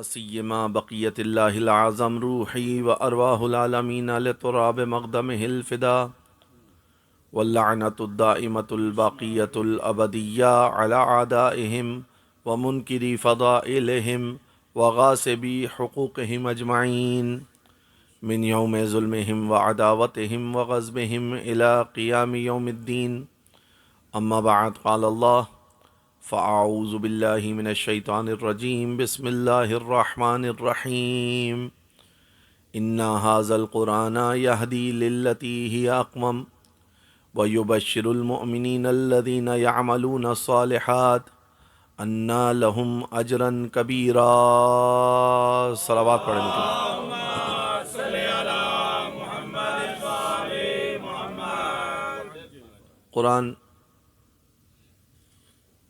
لا سیما بقیت اللہ العظم روحی و ارواح العالمین لتراب مقدمہ الفدا واللعنۃ الدائمۃ الباقیۃ الابدیہ علی اعدائہم ومنکری فضائلہم وغاصبی حقوقہم اجمعین من یوم ظلمہم وعداوتہم وغضبہم الی قیام یوم الدین. اما بعد قال اللہ فاعوذ باللہ من الشیطان الرجیم بسم اللہ الرحمن الرحیم انا ھذا القرآن یہدی للتی ہی اقوم ویبشر المؤمنین الذین یعملون الصالحات ان لہم اجرا کبیرا. صلوات پڑھیں گے. قرآن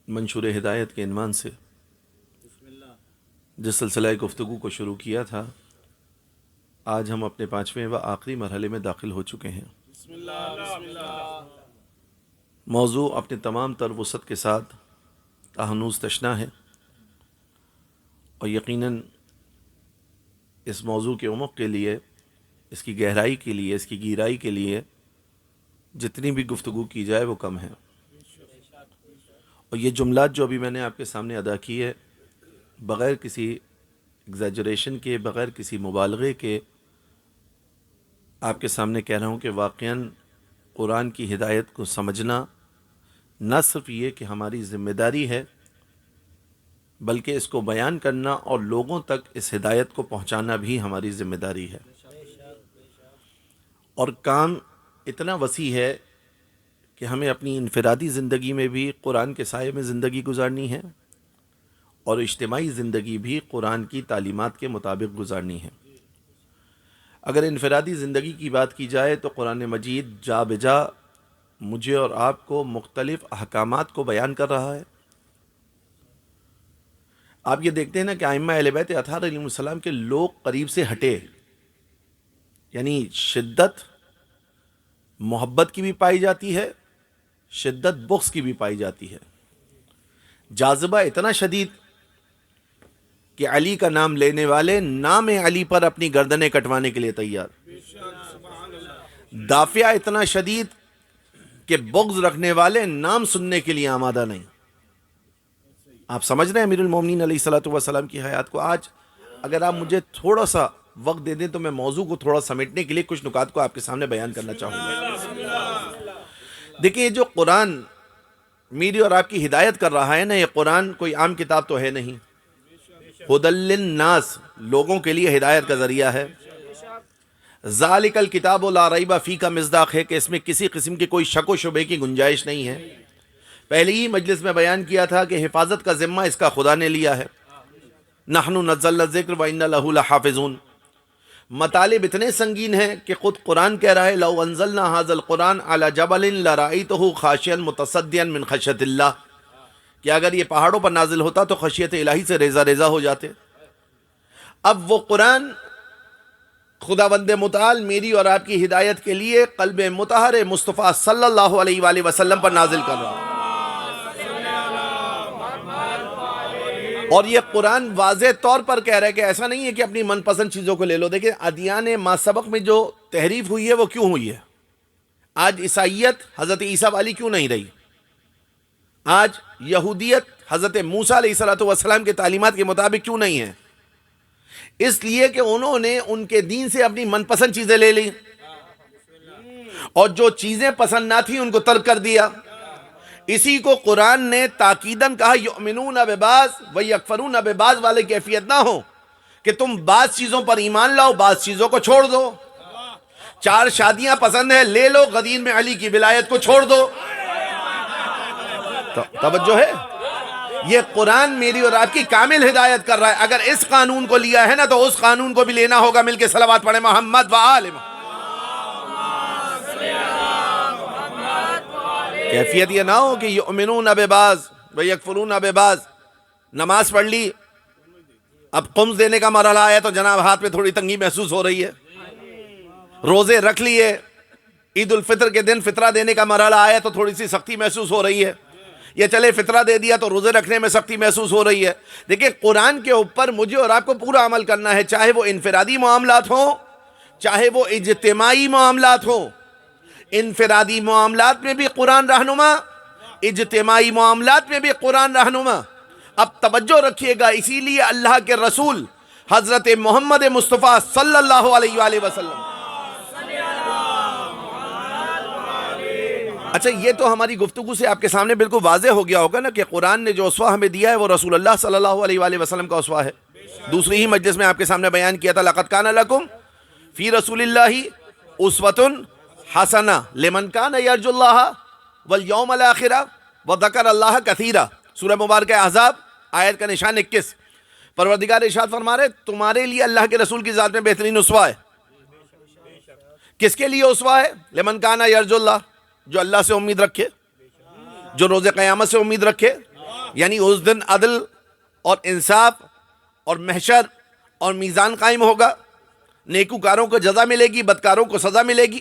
منشور ہدایت کے عنوان سے جس سلسلہ گفتگو کو شروع کیا تھا، آج ہم اپنے 5ویں و آخری مرحلے میں داخل ہو چکے ہیں. موضوع اپنے تمام تر وسعت کے ساتھ ہنوز تشنا ہے، اور یقیناً اس موضوع کے عمق کے لیے، اس کی گہرائی کے لیے، اس کی گہرائی کے لیے جتنی بھی گفتگو کی جائے وہ کم ہے. اور یہ جملات جو ابھی میں نے آپ کے سامنے ادا کی ہے، بغیر کسی ایگزیجریشن کے، بغیر کسی مبالغے کے آپ کے سامنے کہہ رہا ہوں کہ واقعاً قرآن کی ہدایت کو سمجھنا نہ صرف یہ کہ ہماری ذمہ داری ہے، بلکہ اس کو بیان کرنا اور لوگوں تک اس ہدایت کو پہنچانا بھی ہماری ذمہ داری ہے. اور کام اتنا وسیع ہے کہ ہمیں اپنی انفرادی زندگی میں بھی قرآن کے سائے میں زندگی گزارنی ہے، اور اجتماعی زندگی بھی قرآن کی تعلیمات کے مطابق گزارنی ہے. اگر انفرادی زندگی کی بات کی جائے تو قرآن مجید جا بجا مجھے اور آپ کو مختلف احکامات کو بیان کر رہا ہے. آپ یہ دیکھتے ہیں نا کہ ائمہ اہل بیت اطہار علیہ السلام کے لوگ قریب سے ہٹے، یعنی شدت محبت کی بھی پائی جاتی ہے، شدت بغض کی بھی پائی جاتی ہے. جاذبہ اتنا شدید کہ علی کا نام لینے والے نام علی پر اپنی گردنیں کٹوانے کے لیے تیار. دافعہ اتنا شدید کہ بغض رکھنے والے نام سننے کے لیے آمادہ نہیں. آپ سمجھ رہے ہیں امیر المومنین علیہ الصلوۃ والسلام کی حیات کو. آج اگر آپ مجھے تھوڑا سا وقت دے دیں تو میں موضوع کو تھوڑا سمیٹنے کے لیے کچھ نکات کو آپ کے سامنے بیان کرنا چاہوں گا. دیکھیں، یہ جو قرآن میری اور آپ کی ہدایت کر رہا ہے نا، یہ قرآن کوئی عام کتاب تو ہے نہیں. ھدی للناس، لوگوں کے لیے ہدایت کا ذریعہ ہے. ذالک الکتاب لا ریب فیہ کا مصداق ہے کہ اس میں کسی قسم کی کوئی شک و شبے کی گنجائش نہیں ہے. پہلے ہی مجلس میں بیان کیا تھا کہ حفاظت کا ذمہ اس کا خدا نے لیا ہے. نحن نزلنا الذکر وإنا لہ لحافظون. مطالب اتنے سنگین ہیں کہ خود قرآن کہہ رہا ہے لو انزلنا ھذا القرآن علی جبل لرأیتہ خاشعا متصدعا من خشیۃ اللہ، کہ اگر یہ پہاڑوں پر نازل ہوتا تو خشیت الہی سے ریزہ ریزہ ہو جاتے. اب وہ قرآن خداوند متعال میری اور آپ کی ہدایت کے لیے قلب مطہر مصطفیٰ صلی اللہ علیہ وآلہ وسلم پر نازل کر رہا ہے. اور یہ قرآن واضح طور پر کہہ رہا ہے کہ ایسا نہیں ہے کہ اپنی من پسند چیزوں کو لے لو. دیکھیں، ادیان ما سبق میں جو تحریف ہوئی ہے وہ کیوں ہوئی ہے؟ آج عیسائیت حضرت عیسیٰ والی کیوں نہیں رہی؟ آج یہودیت حضرت موسیٰ علیہ السلام کے تعلیمات کے مطابق کیوں نہیں ہے؟ اس لیے کہ انہوں نے ان کے دین سے اپنی من پسند چیزیں لے لی، اور جو چیزیں پسند نہ تھیں ان کو ترک کر دیا. اسی کو قرآن نے تاکیداً کہا یؤمنون ببعض ویکفرون ببعض والے کیفیت نہ ہو کہ تم بعض چیزوں پر ایمان لاؤ، بعض چیزوں کو چھوڑ دو. 4 شادیاں پسند ہیں، لے لو، غدیر میں علی کی ولایت کو چھوڑ دو. توجہ ہے؟ یہ قرآن میری اور آپ کی کامل ہدایت کر رہا ہے. اگر اس قانون کو لیا ہے نا تو اس قانون کو بھی لینا ہوگا. مل کے صلوات پڑھیں محمد و آل محمد. کیفیت یہ نہ ہو کہ یؤمنون ببعض ویکفرون ببعض. نماز پڑھ لی، اب قمص دینے کا مرحلہ آیا تو جناب ہاتھ میں تھوڑی تنگی محسوس ہو رہی ہے. روزے رکھ لیے، عید الفطر کے دن فطرہ دینے کا مرحلہ آیا تو تھوڑی سی سختی محسوس ہو رہی ہے. یا چلے فطرہ دے دیا تو روزے رکھنے میں سختی محسوس ہو رہی ہے. دیکھیں قرآن کے اوپر مجھے اور آپ کو پورا عمل کرنا ہے، چاہے وہ انفرادی معاملات ہوں چاہے وہ اجتماعی معاملات ہوں. انفرادی معاملات میں بھی قرآن رہنما، اجتماعی معاملات میں بھی قرآن رہنما. اب توجہ رکھیے گا، اسی لیے اللہ کے رسول حضرت محمد مصطفیٰ صلی اللہ علیہ وآلہ وسلم. اچھا یہ تو ہماری گفتگو سے آپ کے سامنے بالکل واضح ہو گیا ہوگا نا کہ قرآن نے جو اسوہ ہمیں دیا ہے وہ رسول اللہ صلی اللہ علیہ وآلہ وسلم کا اسوہ ہے. دوسری ہی مجلس میں آپ کے سامنے بیان کیا تھا، لقد کان لکم فی رسول اللہ اسوۃ حسنہ لمن کان یرجو اللہ والیوم الآخر وذکر اللہ کثیرا. سورہ مبارکہ احزاب آیت کا نشان 21. پروردگار ارشاد فرما رہے تمہارے لیے اللہ کے رسول کی ذات میں بہترین اسوہ ہے. کس کے لیے اسوہ ہے؟ لمن کان یرجو اللہ، جو اللہ سے امید رکھے، جو روز قیامت سے امید رکھے، یعنی اس دن عدل اور انصاف اور محشر اور میزان قائم ہوگا، نیکوکاروں کو جزا ملے گی، بدکاروں کو سزا ملے گی.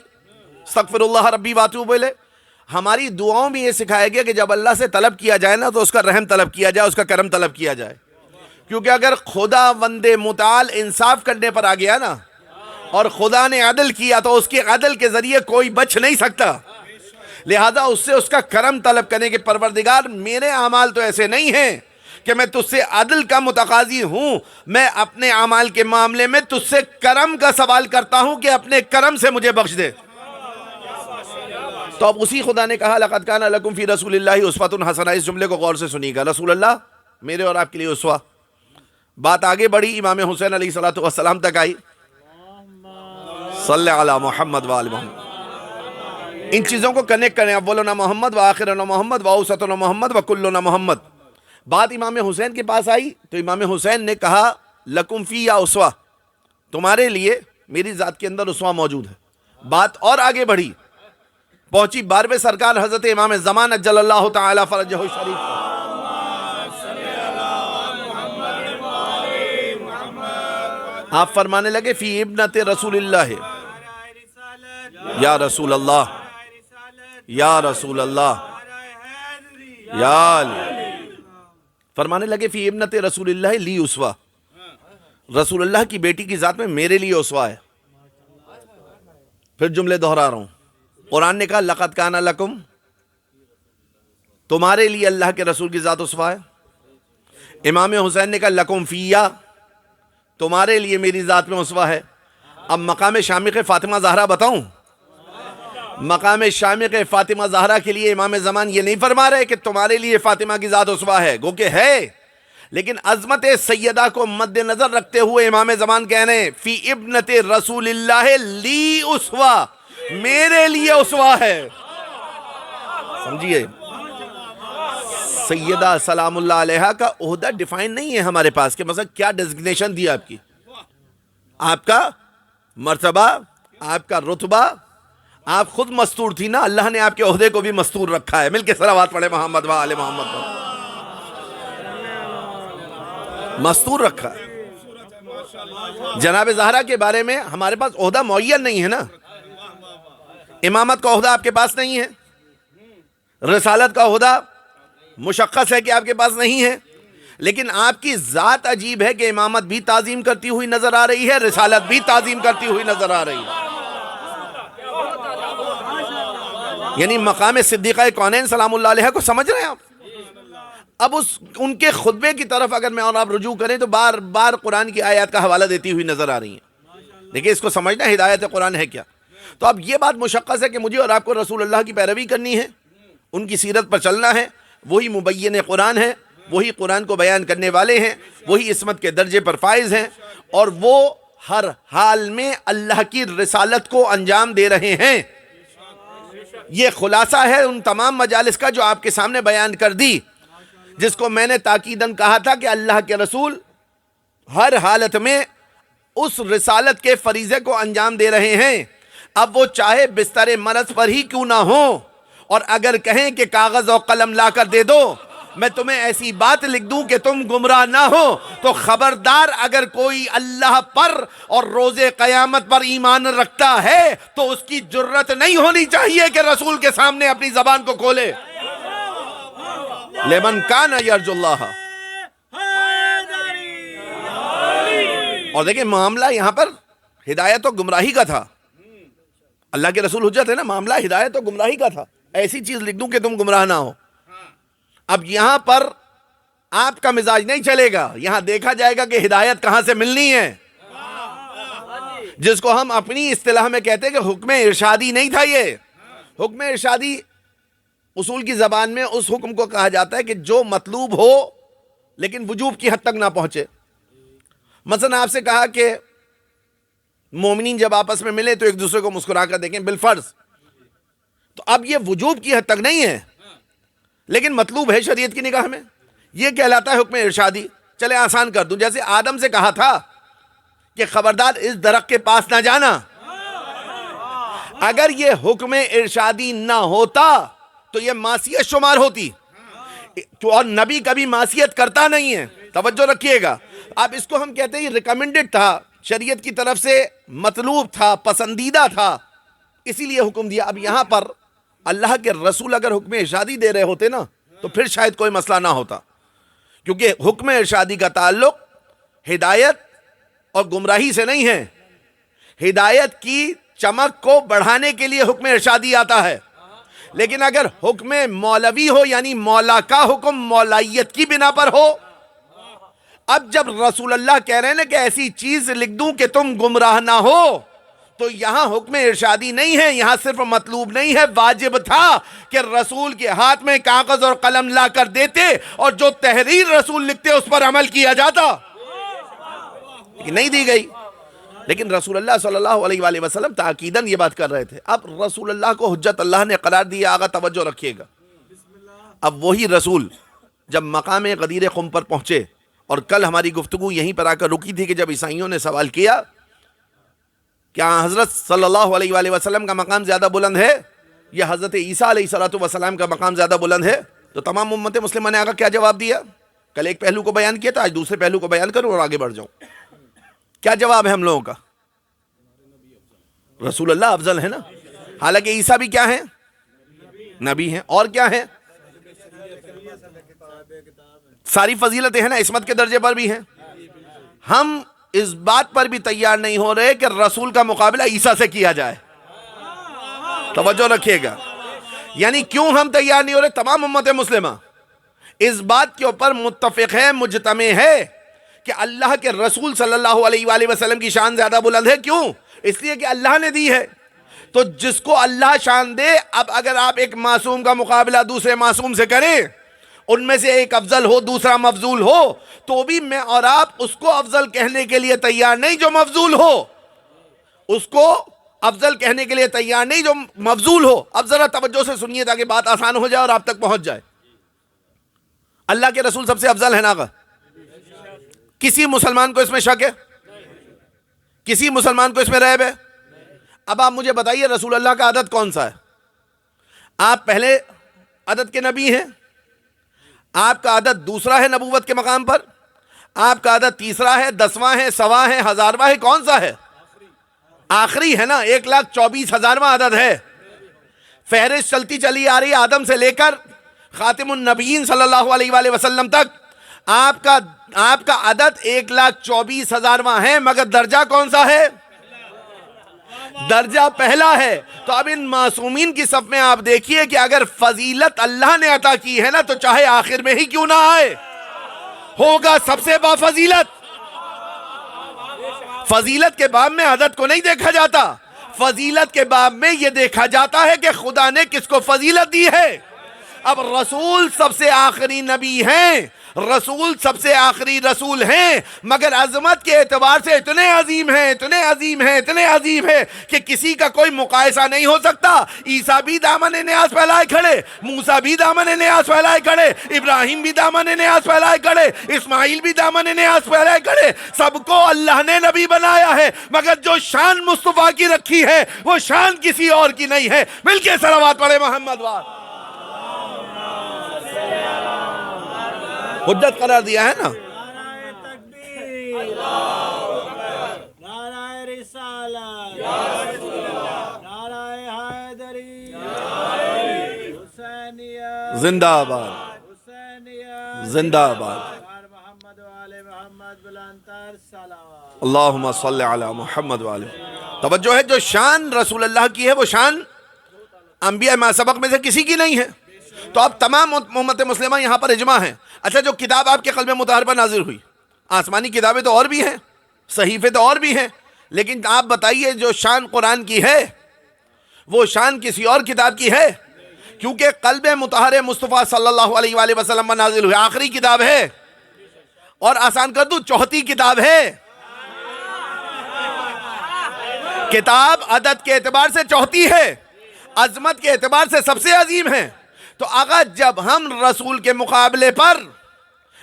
استغفر اللہ ربی واتوب الیہ. ہماری دعاؤں میں یہ سکھایا گیا کہ جب اللہ سے طلب کیا جائے نا تو اس کا رحم طلب کیا جائے، اس کا کرم طلب کیا جائے. کیونکہ اگر خدا وند متعال انصاف کرنے پر آ گیا نا اور خدا نے عدل کیا تو اس کے عدل کے ذریعے کوئی بچ نہیں سکتا. لہذا اس سے اس کا کرم طلب کرنے کے پروردگار میرے اعمال تو ایسے نہیں ہیں کہ میں تجھ سے عدل کا متقاضی ہوں، میں اپنے اعمال کے معاملے میں تجھ سے کرم کا سوال کرتا ہوں کہ اپنے کرم سے مجھے بخش دے. تو اب اسی خدا نے کہا لقد کان لکم فی رسول اللہ اسوۃ حسنہ. اس جملے کو غور سے سنیے گا، رسول اللہ میرے اور آپ کے لیے اسوہ. بات آگے بڑھی، امام حسین علیہ السلام تک آئی. صلی علی محمد و آل محمد. ان چیزوں کو کنیکٹ کریں، اولنا محمد و آخرنا محمد و اوسطنا محمد و کلنا محمد. بات امام حسین کے پاس آئی تو امام حسین نے کہا لکم فی یا اسوہ، تمہارے لیے میری ذات کے اندر اسوہ موجود ہے. بات اور آگے بڑھی، پہنچی 12ویں سرکار حضرت امام زمان اجل اللہ تعالی فرجہ الشریف. آپ فرمانے لگے فی ابنت رسول اللہ، یا رسول اللہ یا رسول اللہ یا علی. فرمانے لگے فی ابنت رسول اللہ لی اسوہ، رسول اللہ کی بیٹی کی ذات میں میرے لیے اسوہ ہے. پھر جملے دہرا رہا ہوں. قرآن نے کہا لقد کان لکم، تمہارے لیے اللہ کے رسول کی ذات اسوہ ہے. امام حسین نے کہا لکم فیہ، تمہارے لیے میری ذات میں اسوہ ہے. اب مقام شامخ فاطمہ زہرا بتاؤں؟ مقام شامخ فاطمہ زہرا کے لیے امام زمان یہ نہیں فرما رہے کہ تمہارے لیے فاطمہ کی ذات اسوہ ہے، گو کہ ہے، لیکن عظمت سیدہ کو مد نظر رکھتے ہوئے امام زمان کہہ رہے ہیں فی ابنت رسول اللہ لی اسوہ، میرے لیے اسوہ ہے. سمجھیے، سیدہ سلام اللہ علیہا کا عہدہ ڈیفائن نہیں ہے ہمارے پاس کہ مثلا کیا ڈیزگنیشن دیا آپ کی، آپ کا مرتبہ، آپ کا رتبہ. آپ خود مستور تھی نا، اللہ نے آپ کے عہدے کو بھی مستور رکھا ہے. مل کے صلوات پڑھے محمد و آل محمد پر. مستور رکھا ہے. جناب زہرا کے بارے میں ہمارے پاس عہدہ معین نہیں ہے نا. امامت کا عہدہ آپ کے پاس نہیں ہے، رسالت کا عہدہ مشخص ہے کہ آپ کے پاس نہیں ہے، لیکن آپ کی ذات عجیب ہے کہ امامت بھی تعظیم کرتی ہوئی نظر آ رہی ہے، رسالت بھی تعظیم کرتی ہوئی نظر آ رہی ہے. یعنی مقام صدیقہ کونین سلام اللہ علیہ کو سمجھ رہے ہیں آپ؟ اب ان کے خطبے کی طرف اگر میں اور آپ رجوع کریں تو بار بار قرآن کی آیات کا حوالہ دیتی ہوئی نظر آ رہی ہیں. دیکھیں اس کو سمجھنا ہدایت قرآن ہے کیا. تو اب یہ بات مشخص ہے کہ مجھے اور آپ کو رسول اللہ کی پیروی کرنی ہے، ان کی سیرت پر چلنا ہے. وہی مبین قرآن ہے، وہی قرآن کو بیان کرنے والے ہیں، وہی عصمت کے درجے پر فائز ہیں، اور وہ ہر حال میں اللہ کی رسالت کو انجام دے رہے ہیں. یہ خلاصہ ہے ان تمام مجالس کا جو آپ کے سامنے بیان کر دی، جس کو میں نے تاکیداً کہا تھا کہ اللہ کے رسول ہر حالت میں اس رسالت کے فریضے کو انجام دے رہے ہیں. اب وہ چاہے بستر مرض پر ہی کیوں نہ ہو، اور اگر کہیں کہ کاغذ اور قلم لا کر دے دو میں تمہیں ایسی بات لکھ دوں کہ تم گمراہ نہ ہو، تو خبردار اگر کوئی اللہ پر اور روز قیامت پر ایمان رکھتا ہے تو اس کی جرت نہیں ہونی چاہیے کہ رسول کے سامنے اپنی زبان کو کھولے. لمن کان یرجو اللہ. اور دیکھیں معاملہ یہاں پر ہدایت و گمراہی کا تھا. اللہ کے رسول حجت ہے نا, معاملہ ہدایت و گمراہی کا تھا. ایسی چیز لکھ دوں کہ تم گمراہ نہ ہو. اب یہاں پر آپ کا مزاج نہیں چلے گا, یہاں دیکھا جائے گا کہ ہدایت کہاں سے ملنی ہے, جس کو ہم اپنی اصطلاح میں کہتے ہیں کہ حکم ارشادی نہیں تھا. یہ حکم ارشادی اصول کی زبان میں اس حکم کو کہا جاتا ہے کہ جو مطلوب ہو لیکن وجوب کی حد تک نہ پہنچے. مثلا آپ سے کہا کہ مومنین جب آپس میں ملے تو ایک دوسرے کو مسکرا کر دیکھیں بالفرض, تو اب یہ وجوب کی حد تک نہیں ہے لیکن مطلوب ہے شریعت کی نگاہ میں, یہ کہلاتا ہے حکم ارشادی. چلے آسان کر دوں, جیسے آدم سے کہا تھا کہ خبردار اس درخت کے پاس نہ جانا, اگر یہ حکم ارشادی نہ ہوتا تو یہ معصیت شمار ہوتی, اور نبی کبھی معصیت کرتا نہیں ہے, توجہ رکھیے گا. اب اس کو ہم کہتے ہیں یہ ریکمینڈڈ تھا, شریعت کی طرف سے مطلوب تھا, پسندیدہ تھا, اسی لیے حکم دیا. اب یہاں پر اللہ کے رسول اگر حکم ارشادی دے رہے ہوتے نا تو پھر شاید کوئی مسئلہ نہ ہوتا, کیونکہ حکم ارشادی کا تعلق ہدایت اور گمراہی سے نہیں ہے. ہدایت کی چمک کو بڑھانے کے لیے حکم ارشادی آتا ہے, لیکن اگر حکم مولوی ہو یعنی مولا کا حکم مولائیت کی بنا پر ہو, اب جب رسول اللہ کہہ رہے ہیں نا کہ ایسی چیز لکھ دوں کہ تم گمراہ نہ ہو, تو یہاں حکم ارشادی نہیں ہے, یہاں صرف مطلوب نہیں ہے, واجب تھا کہ رسول کے ہاتھ میں کاغذ اور قلم لا کر دیتے اور جو تحریر رسول لکھتے اس پر عمل کیا جاتا, لیکن نہیں دی گئی. لیکن رسول اللہ صلی اللہ علیہ وآلہ وسلم تاکیداً یہ بات کر رہے تھے. اب رسول اللہ کو حجت اللہ نے قرار دیا. آگا توجہ رکھیے گا. اب وہی رسول جب مقام غدیر قم پر پہنچے, اور کل ہماری گفتگو یہیں پر آ کر رکی تھی کہ جب عیسائیوں نے سوال کیا کیا حضرت صلی اللہ علیہ وآلہ وسلم کا مقام زیادہ بلند ہے یا حضرت عیسیٰ علیہ السلام کا مقام زیادہ بلند ہے, تو تمام امت مسلمہ نے آگا کیا جواب دیا. کل ایک پہلو کو بیان کیا تھا, آج دوسرے پہلو کو بیان کروں اور آگے بڑھ جاؤں. کیا جواب ہے ہم لوگوں کا؟ رسول اللہ افضل ہے نا, حالانکہ عیسیٰ بھی کیا ہیں, نبی ہیں, اور کیا ہیں, ساری فضیلتیں ہیں نا, عصمت کے درجے پر بھی ہیں. ہم اس بات پر بھی تیار نہیں ہو رہے کہ رسول کا مقابلہ عیسیٰ سے کیا جائے. توجہ رکھیے گا. یعنی کیوں ہم تیار نہیں ہو رہے؟ تمام امت مسلمہ اس بات کے اوپر متفق ہے, مجتمع ہے کہ اللہ کے رسول صلی اللہ علیہ وآلہ وسلم کی شان زیادہ بلند ہے. کیوں؟ اس لیے کہ اللہ نے دی ہے. تو جس کو اللہ شان دے, اب اگر آپ ایک معصوم کا مقابلہ دوسرے معصوم سے کریں, ان میں سے ایک افضل ہو دوسرا مفضول ہو, تو بھی میں اور آپ اس کو افضل کہنے کے لیے تیار نہیں جو مفضول ہو, اس کو افضل کہنے کے لیے تیار نہیں جو مفضول ہو. اب ذرا توجہ سے سنیے تاکہ بات آسان ہو جائے اور آپ تک پہنچ جائے. اللہ کے رسول سب سے افضل ہے نا. کسی مسلمان کو اس میں شک ہے؟ کسی مسلمان کو اس میں ریب ہے؟ اب آپ مجھے بتائیے رسول اللہ کا عدد کون سا ہے؟ آپ پہلے عدد کے نبی ہیں, آپ کا عدد دوسرا ہے نبوت کے مقام پر, آپ کا عدد تیسرا ہے, 10واں ہے, 100واں ہے, 1000واں ہے, کون سا ہے؟ آخری ہے نا. 1,24,000واں عدد ہے. فہرست چلتی چلی آ رہی آدم سے لے کر خاتم النبیین صلی اللہ علیہ وآلہ وسلم تک. آپ کا عدد 1,24,000واں ہے, مگر درجہ کون سا ہے؟ درجہ پہلا ہے. تو اب ان معصومین کی صف میں آپ دیکھیے کہ اگر فضیلت اللہ نے عطا کی ہے نا, تو چاہے آخر میں ہی کیوں نہ آئے, ہوگا سب سے با فضیلت. فضیلت کے باب میں عدد کو نہیں دیکھا جاتا, فضیلت کے باب میں یہ دیکھا جاتا ہے کہ خدا نے کس کو فضیلت دی ہے. اب رسول سب سے آخری نبی ہیں, رسول سب سے آخری رسول ہیں, مگر عظمت کے اعتبار سے اتنے عظیم ہیں, اتنے عظیم ہیں, اتنے عظیم ہیں کہ کسی کا کوئی مقایسہ نہیں ہو سکتا. عیسیٰ بھی دامن نیاز پھیلائے کھڑے, موسیٰ بھی دامن نیاز پھیلائے کھڑے, ابراہیم بھی دامن نیاز پھیلائے کھڑے, اسماعیل بھی دامن نیاز پھیلائے کھڑے. سب کو اللہ نے نبی بنایا ہے, مگر جو شان مصطفیٰ کی رکھی ہے وہ شان کسی اور کی نہیں ہے. مل کے صلوات پڑھے محمد وار. حجت قرار دیا ہے نا. نعرہ رسالت، نعرہ حیدری، حسینیت زندہ آباد. زندہ باد. محمد والے محمد بلندتر صلوات. اللہم صلی علی محمد وآلہ. توجہ ہے، جو شان رسول اللہ کی ہے وہ شان انبیاء ما سبق میں سے کسی کی نہیں ہے. تو اب تمام امت مسلمہ یہاں پر اجماع ہے. اچھا، جو کتاب آپ کے قلب مطہر پر نازل ہوئی، آسمانی کتابیں تو اور بھی ہیں، صحیفے تو اور بھی ہیں، لیکن آپ بتائیے جو شان قرآن کی ہے وہ شان کسی اور کتاب کی ہے؟ کیونکہ قلب مطہر مصطفیٰ صلی اللہ علیہ وآلہ وسلم پر نازل ہوئی، آخری کتاب ہے، اور آسان کر دوں چوتھی کتاب ہے. کتاب عدد کے اعتبار سے چوتھی ہے، عظمت کے اعتبار سے سب سے عظیم ہے. تو آقا جب ہم رسول کے مقابلے پر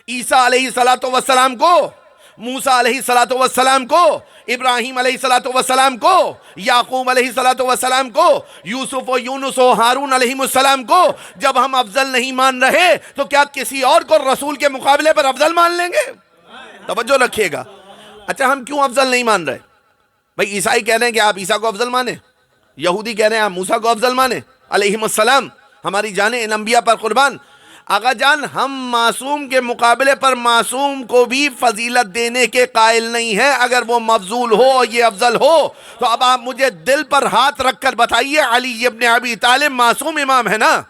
عیسیٰ علیہ السلام کو، موسیٰ علیہ السلام کو، ابراہیم علیہ السلام کو، یعقوب علیہ السلام کو، یوسف و یونس و ہارون علیہ السلام کو جب ہم افضل نہیں مان رہے تو کیا کسی اور کو رسول کے مقابلے پر افضل مان لیں گے؟ توجہ رکھیے گا. اچھا، ہم کیوں افضل نہیں مان رہے؟ بھئی عیسائی کہہ رہے ہیں کہ آپ عیسیٰ کو افضل مانیں، یہودی کہہ رہے ہیں آپ موسیٰ کو افضل مانیں علیہم السلام، ہماری جانیں ان انبیاء پر قربان. آقا جان، ہم معصوم کے مقابلے پر معصوم کو بھی فضیلت دینے کے قائل نہیں ہیں اگر وہ مفضول ہو اور یہ افضل ہو. تو اب آپ مجھے دل پر ہاتھ رکھ کر بتائیے، علی ابن ابی طالب معصوم امام ہے نا،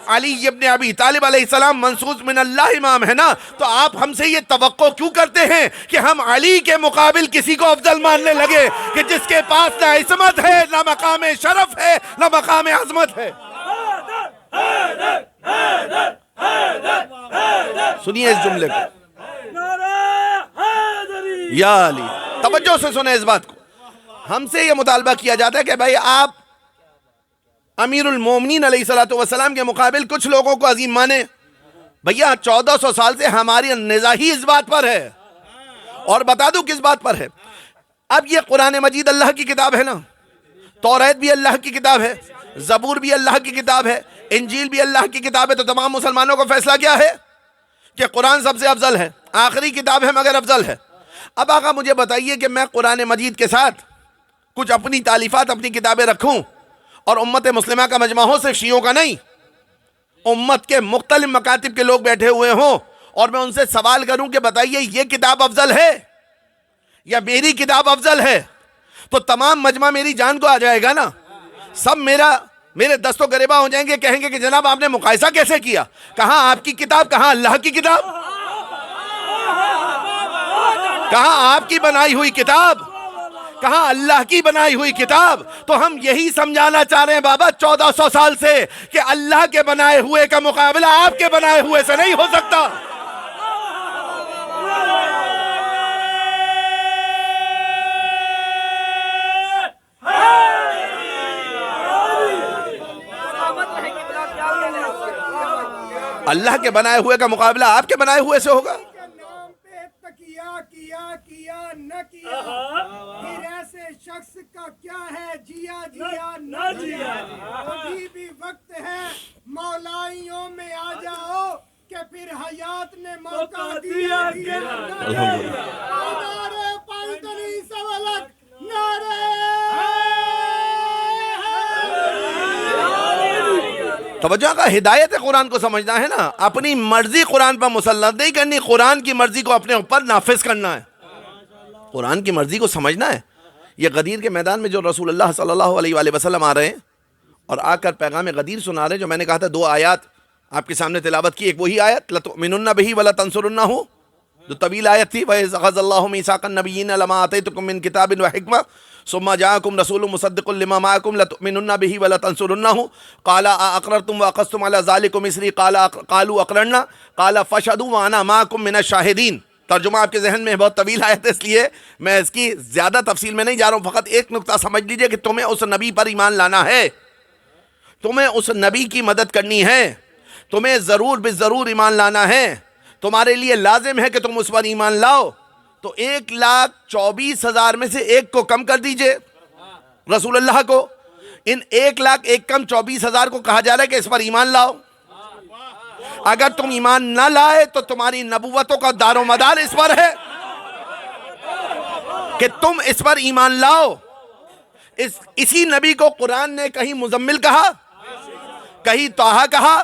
علی ابن ابی طالب علیہ السلام منصوص من اللہ امام ہے نا، تو آپ ہم سے یہ توقع کیوں کرتے ہیں کہ ہم علی کے مقابل کسی کو افضل ماننے لگے کہ جس کے پاس نہ عصمت ہے، نہ مقام شرف ہے، نہ مقام عظمت ہے؟ سنیے اس جملے کو، یا علی. توجہ سے سنیں اس بات کو. ہم سے یہ مطالبہ کیا جاتا ہے کہ بھائی آپ امیر المومنین علیہ السلام کے مقابل کچھ لوگوں کو عظیم مانیں. بھیا 1400 سال سے ہماری نظام ہی اس بات پر ہے، اور بتا دوں کس بات پر ہے. اب یہ قرآن مجید اللہ کی کتاب ہے نا، توریت بھی اللہ کی کتاب ہے، زبور بھی اللہ کی کتاب ہے، انجیل بھی اللہ کی کتاب ہے. تو تمام مسلمانوں کا فیصلہ کیا ہے کہ قرآن سب سے افضل ہے، آخری کتاب ہے مگر افضل ہے. اب آقا مجھے بتائیے کہ میں قرآن مجید کے ساتھ کچھ اپنی تالیفات، اپنی کتابیں رکھوں اور امت مسلمہ کا مجمع ہو، صرف شیعوں کا نہیں، امت کے مختلف مکاتب کے لوگ بیٹھے ہوئے ہوں، اور میں ان سے سوال کروں کہ بتائیے یہ کتاب افضل ہے یا میری کتاب افضل ہے، تو تمام مجمع میری جان کو آ جائے گا نا. سب میرے دست و گریباں ہو جائیں گے، کہیں گے کہ جناب آپ نے مقایسہ کیسے کیا؟ کہاں آپ کی کتاب، کہاں اللہ کی کتاب، کہاں آپ کی بنائی ہوئی کتاب، کہاں اللہ کی بنائی ہوئی کتاب. تو ہم یہی سمجھانا چاہ رہے ہیں بابا 1400 سال سے کہ اللہ کے بنائے ہوئے کا مقابلہ آپ کے بنائے ہوئے سے نہیں ہو سکتا. اللہ کے بنائے ہوئے کا مقابلہ آپ کے بنائے ہوئے سے ہوگا. نہ کیا پھر ایسے شخص کا کیا ہے جیا جیا نہ جیا. ابھی بھی وقت ہے مولائیوں میں آ جاؤ کہ پھر حیات نے موقع دیا کہ نعرے پائتنی سوالک نعرے. توجہ کا ہدایت قرآن کو سمجھنا ہے نا، اپنی مرضی قرآن پر مسلط نہیں کرنی، قرآن کی مرضی کو اپنے اوپر نافذ کرنا ہے، قرآن کی مرضی کو سمجھنا ہے. یہ غدیر کے میدان میں جو رسول اللہ صلی اللہ علیہ وآلہ وسلم آ رہے ہیں اور آ کر پیغام غدیر سنا رہے ہیں، جو میں نے کہا تھا 2 آیات آپ کے سامنے تلاوت کی، ایک وہی آیت لَتُؤْمِنُنَّ بِهِ وَلَتَنْصُرُنَّهُ جو طویل آیت تھی، وَإِذْ أَخَذَ اللَّهُ مِيثَاقَ النَّبِيِّينَ لَمَا آتَيْتُكُم مِّن كِتَابٍ وَحِكْمَةٍ ثُمَّ جَاءَكُمْ رَسُولٌ مُصَدِّقٌ لِّمَا مَعَكُمْ لَتُؤْمِنُنَّ بِهِ وَلَتَنْصُرُنَّهُ قَالَ أَأَقْرَرْتُمْ وَأَخَذْتُمْ عَلَىٰ ذَٰلِكُمْ إِصْرِي قَالُوا أَقْرَرْنَا قَالَ فَاشْهَدُوا وَأَنَا مَعَكُمْ مِنَ الشَّاهِدِينَ. ترجمہ آپ کے ذہن میں بہت طویل آیت ہے، اس لیے میں اس کی زیادہ تفصیل میں نہیں جا رہا ہوں، فقط ایک نقطہ سمجھ لیجئے کہ تمہیں اس نبی پر ایمان لانا ہے، تمہیں اس نبی کی مدد کرنی ہے، تمہیں ضرور بالضرور ایمان لانا ہے، تمہارے لیے لازم ہے کہ تم اس پر ایمان لاؤ. تو 1,24,000 میں سے ایک کو کم کر دیجئے رسول اللہ کو. ان 1,01,000 کم 24,000 کو کہا جا رہا ہے کہ اس پر ایمان لاؤ. اگر تم ایمان نہ لائے تو تمہاری نبوتوں کا دار و مدار اس پر ہے کہ تم اس پر ایمان لاؤ. اسی نبی کو قرآن نے کہیں مزمل کہا، کہیں طٰہٰ کہا،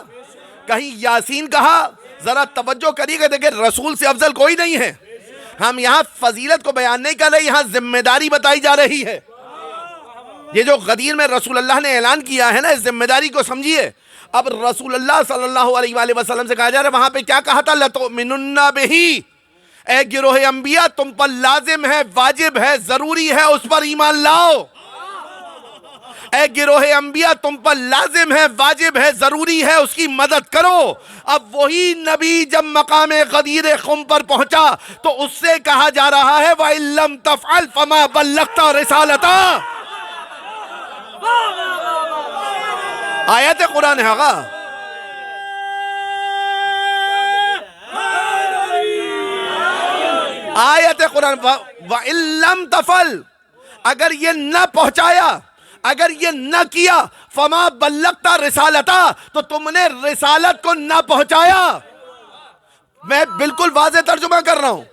کہیں یاسین کہا، ذرا توجہ کریے کہ دیکھیں رسول سے افضل کوئی نہیں ہے. ہم یہاں فضیلت کو بیان نہیں کر رہے, یہاہ ذمہ داری بتائی جا رہی ہے. یہ جو غدیر میں رسول اللہ نے اعلان کیا ہے نا, اس ذمہ داری کو سمجھیے. اب رسول اللہ صلی اللہ علیہ وآلہ وسلم سے کہا جا رہا ہے, وہاں پہ کیا کہا تھا؟ لَتُؤْمِنُنَّ بِهِ, اے گروہ انبیاء تم پر لازم ہے, واجب ہے, ضروری ہے اس پر ایمان لاؤ. اے گروہ انبیاء تم پر لازم ہے, واجب ہے, ضروری ہے, اس کی مدد کرو. اب وہی نبی جب مقام غدیر خم پر پہنچا تو اس سے کہا جا رہا ہے وَإِن لَّمْ تَفْعَلْ فَمَا بَلَّغْتَ رِسَالَتَهُ. آیت قرآن ہے آقا. آیت قرآن وَإِن لَّمْ تَفْعَلْ, اگر یہ نہ پہنچایا, اگر یہ نہ کیا, فما بلغتا رسالتا, تو تم نے رسالت کو نہ پہنچایا. میں بالکل واضح ترجمہ کر رہا ہوں,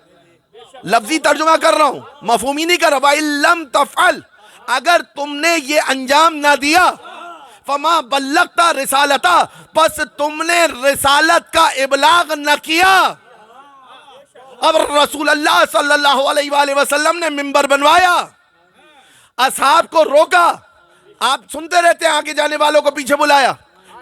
لفظی ترجمہ کر رہا ہوں, مفہومی نہیں کر رہا. وَإِن لَّمْ تَفْعَلْ, اگر تم نے یہ انجام نہ دیا, فما بلغتا رسالتا, پس تم نے رسالت کا ابلاغ نہ کیا. اب رسول اللہ صلی اللہ علیہ وآلہ وسلم نے منبر بنوایا, اصحاب کو روکا. آپ سنتے رہتے ہیں, آگے جانے والوں کو پیچھے بلایا,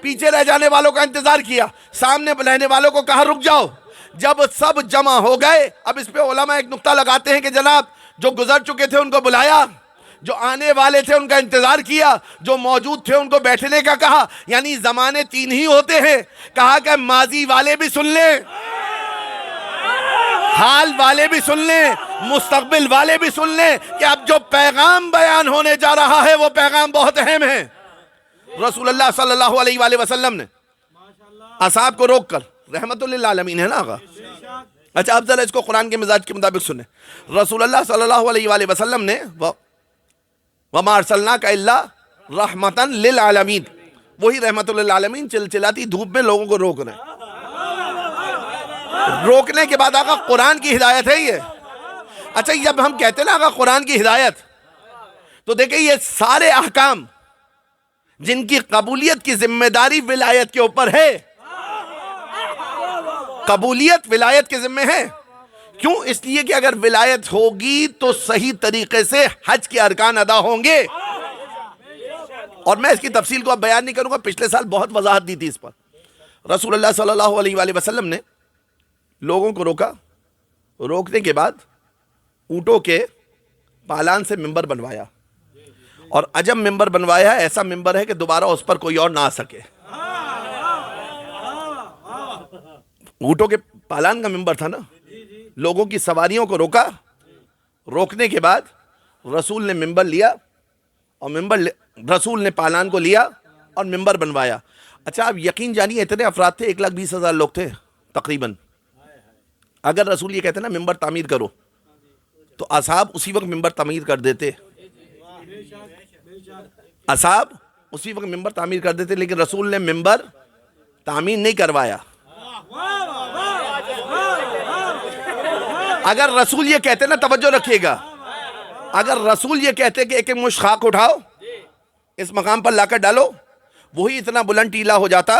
پیچھے رہ جانے والوں کا انتظار کیا, سامنے رہنے والوں کو کہا رک جاؤ. جب سب جمع ہو گئے, اب اس پہ علماء ایک نقطہ لگاتے ہیں کہ جناب جو گزر چکے تھے ان کو بلایا, جو آنے والے تھے ان کا انتظار کیا, جو موجود تھے ان کو بیٹھنے کا کہا. یعنی زمانے تین ہی ہوتے ہیں. کہا کہ ماضی والے بھی سن لیں, حال والے بھی سن لیں, مستقبل والے بھی سن لیں, کہ اب جو پیغام بیان ہونے جا رہا ہے وہ پیغام بہت اہم ہے. رسول اللہ صلی اللہ علیہ وآلہ وسلم نے اصحاب کو روک کر, رحمت للعالمین ہے نا آقا. اچھا اب ذرا اس کو قرآن کے مزاج کے مطابق سنیں. رسول اللہ صلی اللہ علیہ وآلہ وسلم نے وَمَا أَرْسَلْنَاكَ إِلَّا رَحْمَةً لِلْعَالَمِينَ, وہی رحمت للعالمین چلچلاتی دھوپ میں لوگوں کو روک رہے ہیں. روکنے کے بعد آقا قرآن کی ہدایت ہے یہ. اچھا جب ہم کہتے ہیں نا آقا قرآن کی ہدایت, تو دیکھیں یہ سارے احکام جن کی قبولیت کی ذمہ داری ولایت کے اوپر ہے, قبولیت ولایت کے ذمہ ہے. کیوں؟ اس لیے کہ اگر ولایت ہوگی تو صحیح طریقے سے حج کے ارکان ادا ہوں گے. اور میں اس کی تفصیل کو اب بیان نہیں کروں گا, پچھلے سال بہت وضاحت دی تھی اس پر. رسول اللہ صلی اللہ علیہ وآلہ وسلم نے لوگوں کو روکا, روکنے کے بعد اونٹوں کے پالان سے منبر بنوایا, اور عجب منبر بنوایا, ایسا منبر ہے کہ دوبارہ اس پر کوئی اور نہ آ سکے. اونٹوں کے پالان کا منبر تھا نا, لوگوں کی سواریوں کو روکا, روکنے کے بعد رسول نے منبر لیا, اور رسول نے پالان کو لیا اور منبر بنوایا. اچھا آپ یقین جانیے اتنے افراد تھے, 1,20,000 لوگ تھے تقریباً. اگر رسول یہ کہتے نا منبر تعمیر کرو, تو اصحاب اسی وقت منبر تعمیر کر دیتے, اصحاب اسی وقت ممبر تعمیر کر دیتے. لیکن رسول نے ممبر تعمیر نہیں کروایا. اگر رسول یہ کہتے نا, توجہ رکھیے گا, اگر رسول یہ کہتے کہ ایک مشت خاک اٹھاؤ, اس مقام پر لا کر ڈالو, وہی اتنا بلند ٹیلا ہو جاتا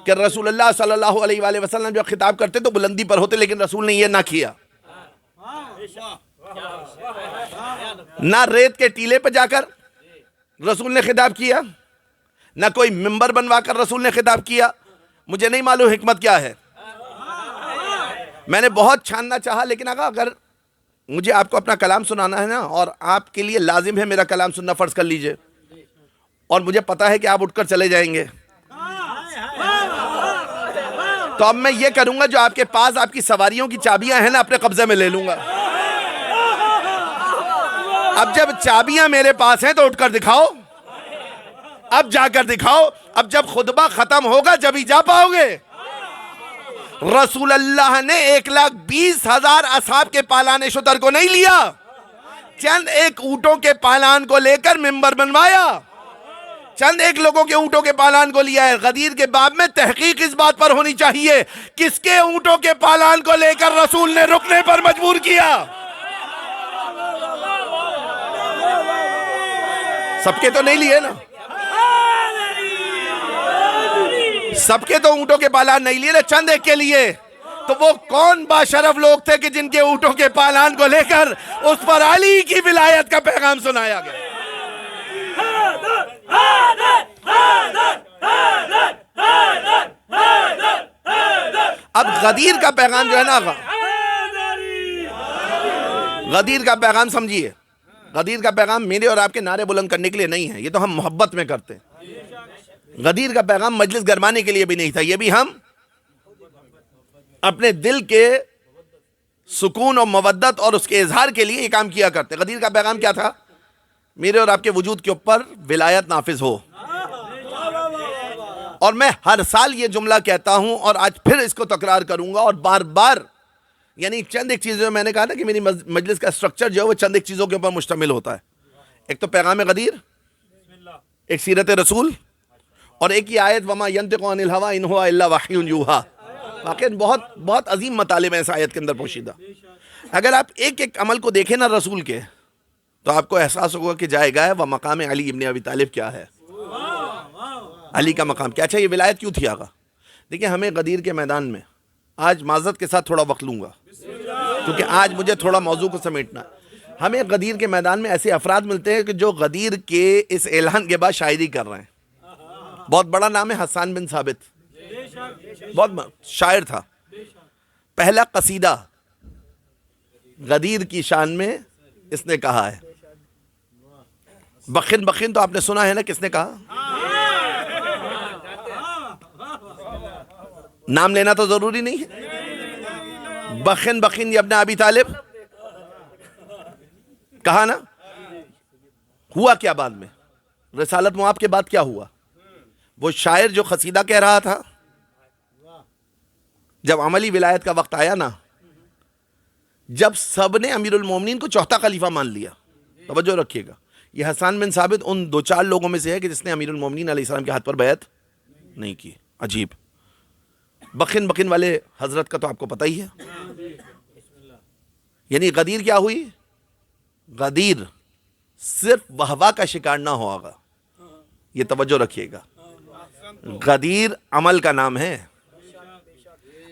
کہ رسول اللہ صلی اللہ علیہ وآلہ وسلم جو خطاب کرتے تو بلندی پر ہوتے. لیکن رسول نے یہ نہ کیا. نہ ریت کے ٹیلے پہ جا کر رسول نے خطاب کیا, نہ کوئی منبر بنوا کر رسول نے خطاب کیا. مجھے نہیں معلوم حکمت کیا ہے, میں نے بہت چھاننا چاہا, لیکن اگر مجھے آپ کو اپنا کلام سنانا ہے نا, اور آپ کے لیے لازم ہے میرا کلام سننا, فرض کر لیجئے, اور مجھے پتا ہے کہ آپ اٹھ کر چلے جائیں گے, تو اب میں یہ کروں گا, جو آپ کے پاس آپ کی سواریوں کی چابیاں ہیں نا, اپنے قبضے میں لے لوں گا. اب جب چابیاں میرے پاس ہیں تو اٹھ کر دکھاؤ, اب جا کر دکھاؤ. اب جب خطبہ ختم ہوگا جب ہی جا پاؤ گے. رسول اللہ نے 1,20,000 اصحاب کے پالان شتر کو نہیں لیا, چند ایک اونٹوں کے پالان کو لے کر منبر بنوایا, چند ایک لوگوں کے اونٹوں کے پالان کو لیا ہے. غدیر کے باب میں تحقیق اس بات پر ہونی چاہیے کس کے اونٹوں کے پالان کو لے کر رسول نے رکنے پر مجبور کیا. سب کے تو نہیں لیے نا, سب کے تو اونٹوں کے پالان نہیں لیے نا، چند ایک کے لیے. تو وہ کون باشرف لوگ تھے کہ جن کے اونٹوں کے پالان کو لے کر اس پر علی کی ولایت کا پیغام سنایا گیا. اب غدیر کا پیغام جو ہے نا، غدیر کا پیغام سمجھیے، غدیر کا پیغام میرے اور آپ کے نعرے بلند کرنے کے لیے نہیں ہے، یہ تو ہم محبت میں کرتے ہیں. غدیر کا پیغام مجلس گرمانے کے لیے بھی نہیں تھا، یہ بھی ہم اپنے دل کے سکون اور مودت اور اس کے اظہار کے لیے یہ کام کیا کرتے. غدیر کا پیغام کیا تھا؟ میرے اور آپ کے وجود کے اوپر ولایت نافذ ہو. اور میں ہر سال یہ جملہ کہتا ہوں اور آج پھر اس کو تکرار کروں گا اور بار بار. یعنی چند ایک چیزیں میں نے کہا نا کہ میری مجلس کا سٹرکچر جو ہے وہ چند ایک چیزوں کے اوپر مشتمل ہوتا ہے. ایک تو پیغام غدیر، ایک سیرت رسول، اور ایک یہ آیت وما ینطق عن الہوی ان ہوا الا وحی یوحی. واقعی بہت بہت عظیم مطالب ہیں اس آیت کے اندر پوشیدہ. اگر آپ ایک ایک عمل کو دیکھیں نا رسول کے، تو آپ کو احساس ہوگا کہ جائے گا وہ مقام علی ابن ابی طالب کیا ہے، علی کا مقام کیا. اچھا یہ ولایت کیوں تھی آقا؟ دیکھیں ہمیں غدیر کے میدان میں، آج معذرت کے ساتھ تھوڑا وقت لوں گا کیونکہ آج مجھے تھوڑا موضوع کو سمیٹنا. ہمیں غدیر کے میدان میں ایسے افراد ملتے ہیں کہ جو غدیر کے اس اعلان کے بعد شاعری کر رہے ہیں. بہت بڑا نام ہے حسان بن ثابت، بہت شاعر تھا. پہلا قصیدہ غدیر کی شان میں اس نے کہا ہے. بخن بخن تو آپ نے سنا ہے نا، کس نے کہا؟ نام لینا تو ضروری نہیں ہے. بخن بخن ابن ابی طالب کہا نا. ہوا کیا بعد میں؟ رسالت معاب کے بعد کیا ہوا؟ وہ شاعر جو قصیدہ کہہ رہا تھا، جب عملی ولایت کا وقت آیا نا، جب سب نے امیر المومنین کو چوتھا خلیفہ مان لیا. توجہ رکھیے گا، یہ حسان بن ثابت ان دو چار لوگوں میں سے ہے کہ جس نے امیر المومنین علیہ السلام کے ہاتھ پر بیعت نہیں کی. عجیب. بخن بخن والے حضرت کا تو آپ کو پتہ ہی ہے. یعنی غدیر کیا ہوئی؟ غدیر صرف وہوا کا شکار نہ ہو آگا، یہ توجہ رکھیے گا. غدیر عمل کا نام ہے.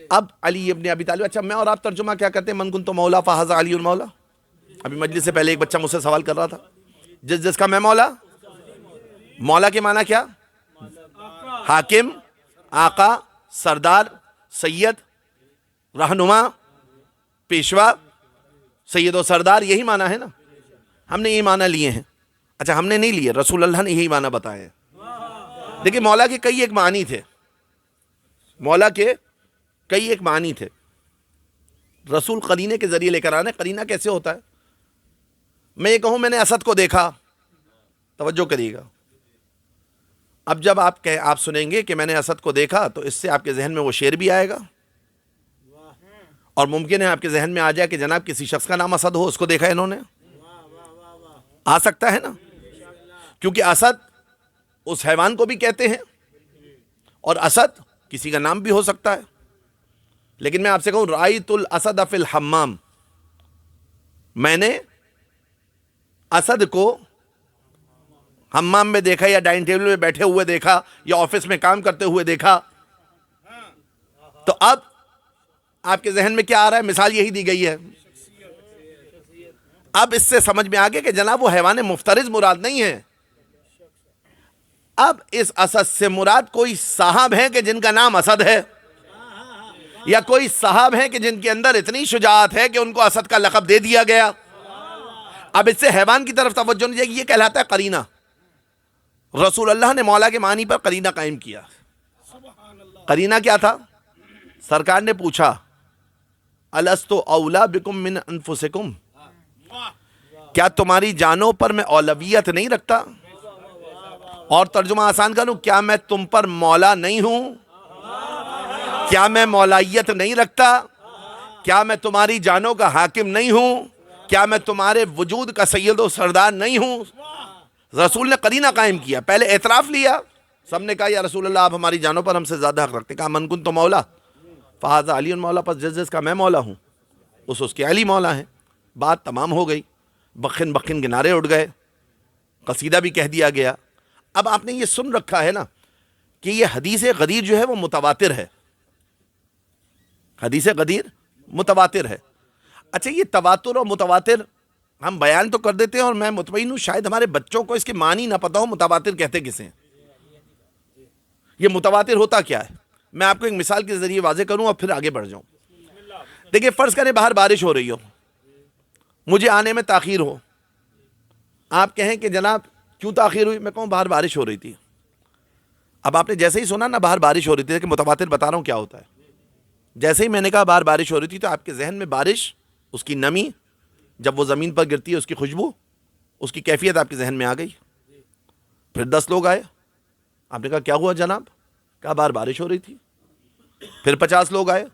اب علی ابن ابی طالب، اچھا میں اور آپ ترجمہ کیا کرتے ہیں؟ من کنت مولا فہذا علی المولا. ابھی مجلس سے پہلے ایک بچہ مجھ سے سوال کر رہا تھا، جس کا میں مولا. مولا کے معنی کیا؟ حاکم، آقا، سردار، سید، رہنما، پیشوا، سید و سردار، یہی معنی ہے نا. ہم نے یہی معنی لیے ہیں. اچھا ہم نے نہیں لیے، رسول اللہ نے یہی معنی بتائے ہیں. دیکھیں مولا کے کئی ایک معنی تھے، مولا کے کئی ایک معنی تھے. رسول قرینے کے ذریعے لے کر آنے. قرینہ کیسے ہوتا ہے؟ میں یہ کہوں میں نے اسد کو دیکھا، توجہ کریے گا. اب جب آپ سنیں گے کہ میں نے اسد کو دیکھا تو اس سے آپ کے ذہن میں وہ شعر بھی آئے گا، اور ممکن ہے آپ کے ذہن میں آ جائے کہ جناب کسی شخص کا نام اسد ہو، اس کو دیکھا انہوں نے. آ سکتا ہے نا، کیونکہ اسد اس حیوان کو بھی کہتے ہیں اور اسد کسی کا نام بھی ہو سکتا ہے. لیکن میں آپ سے کہوں رأیت الاسد فی الحمام، میں نے اسد کو حمام میں دیکھا، یا ڈائننگ ٹیبل میں بیٹھے ہوئے دیکھا، یا آفس میں کام کرتے ہوئے دیکھا. تو اب آپ کے ذہن میں کیا آ رہا ہے؟ مثال یہی دی گئی ہے. اب اس سے سمجھ میں آ گیا کہ جناب وہ حیوان مفترض مراد نہیں ہے. اب اس اسد سے مراد کوئی صاحب ہیں کہ جن کا نام اسد ہے، یا کوئی صاحب ہیں کہ جن کے اندر اتنی شجاعت ہے کہ ان کو اسد کا لقب دے دیا گیا. اب اس سے حیوان کی طرف توجہ نہیں جائے گی. یہ کہلاتا ہے قرینہ. رسول اللہ نے مولا کے معنی پر قرینہ قائم کیا. قرینہ کیا تھا؟ سرکار نے پوچھا الست اولا بکم من انفسکم، کیا تمہاری جانوں پر میں اولویت نہیں رکھتا؟ اور ترجمہ آسان کروں، کیا میں تم پر مولا نہیں ہوں؟ کیا میں مولائیت نہیں رکھتا؟ کیا میں تمہاری جانوں کا حاکم نہیں ہوں؟ کیا میں تمہارے وجود کا سید و سردار نہیں ہوں؟ رسول نے قرینہ قائم کیا. پہلے اعتراف لیا، سب نے کہا یا رسول اللہ آپ ہماری جانوں پر ہم سے زیادہ حق رکھتے. کہا من کنت مولا فہذا علی مولا، پس جس کا میں مولا ہوں اس کے علی مولا ہیں. بات تمام ہو گئی. بخن بخن کے نعرے اٹھ گئے، قصیدہ بھی کہہ دیا گیا. اب آپ نے یہ سن رکھا ہے نا کہ یہ حدیث غدیر جو ہے وہ متواتر ہے. حدیث غدیر متواتر ہے. اچھا یہ تواتر اور متواتر ہم بیان تو کر دیتے ہیں، اور میں مطمئن ہوں شاید ہمارے بچوں کو اس کے معنی نہ پتہ ہو متواتر کہتے کسے ہیں. یہ متواتر ہوتا کیا ہے؟ میں آپ کو ایک مثال کے ذریعے واضح کروں اور پھر آگے بڑھ جاؤں. دیکھیں فرض کریں باہر بارش ہو رہی ہو، مجھے آنے میں تاخیر ہو. آپ کہیں کہ جناب کیوں تاخیر ہوئی؟ میں کہوں باہر بارش ہو رہی تھی. اب آپ نے جیسے ہی سنا نا باہر بارش ہو رہی تھی، کہ متواتر بتا رہا ہوں کیا ہوتا ہے. جیسے ہی میں نے کہا باہر بارش ہو رہی تھی تو آپ کے ذہن میں بارش، اس کی نمی، جب وہ زمین پر گرتی ہے اس کی خوشبو، اس کی کیفیت آپ کے ذہن میں آ گئی. پھر 10 لوگ آئے، آپ نے کہا کیا ہوا جناب؟ کہا باہر بارش ہو رہی تھی. پھر 50 لوگ آئے،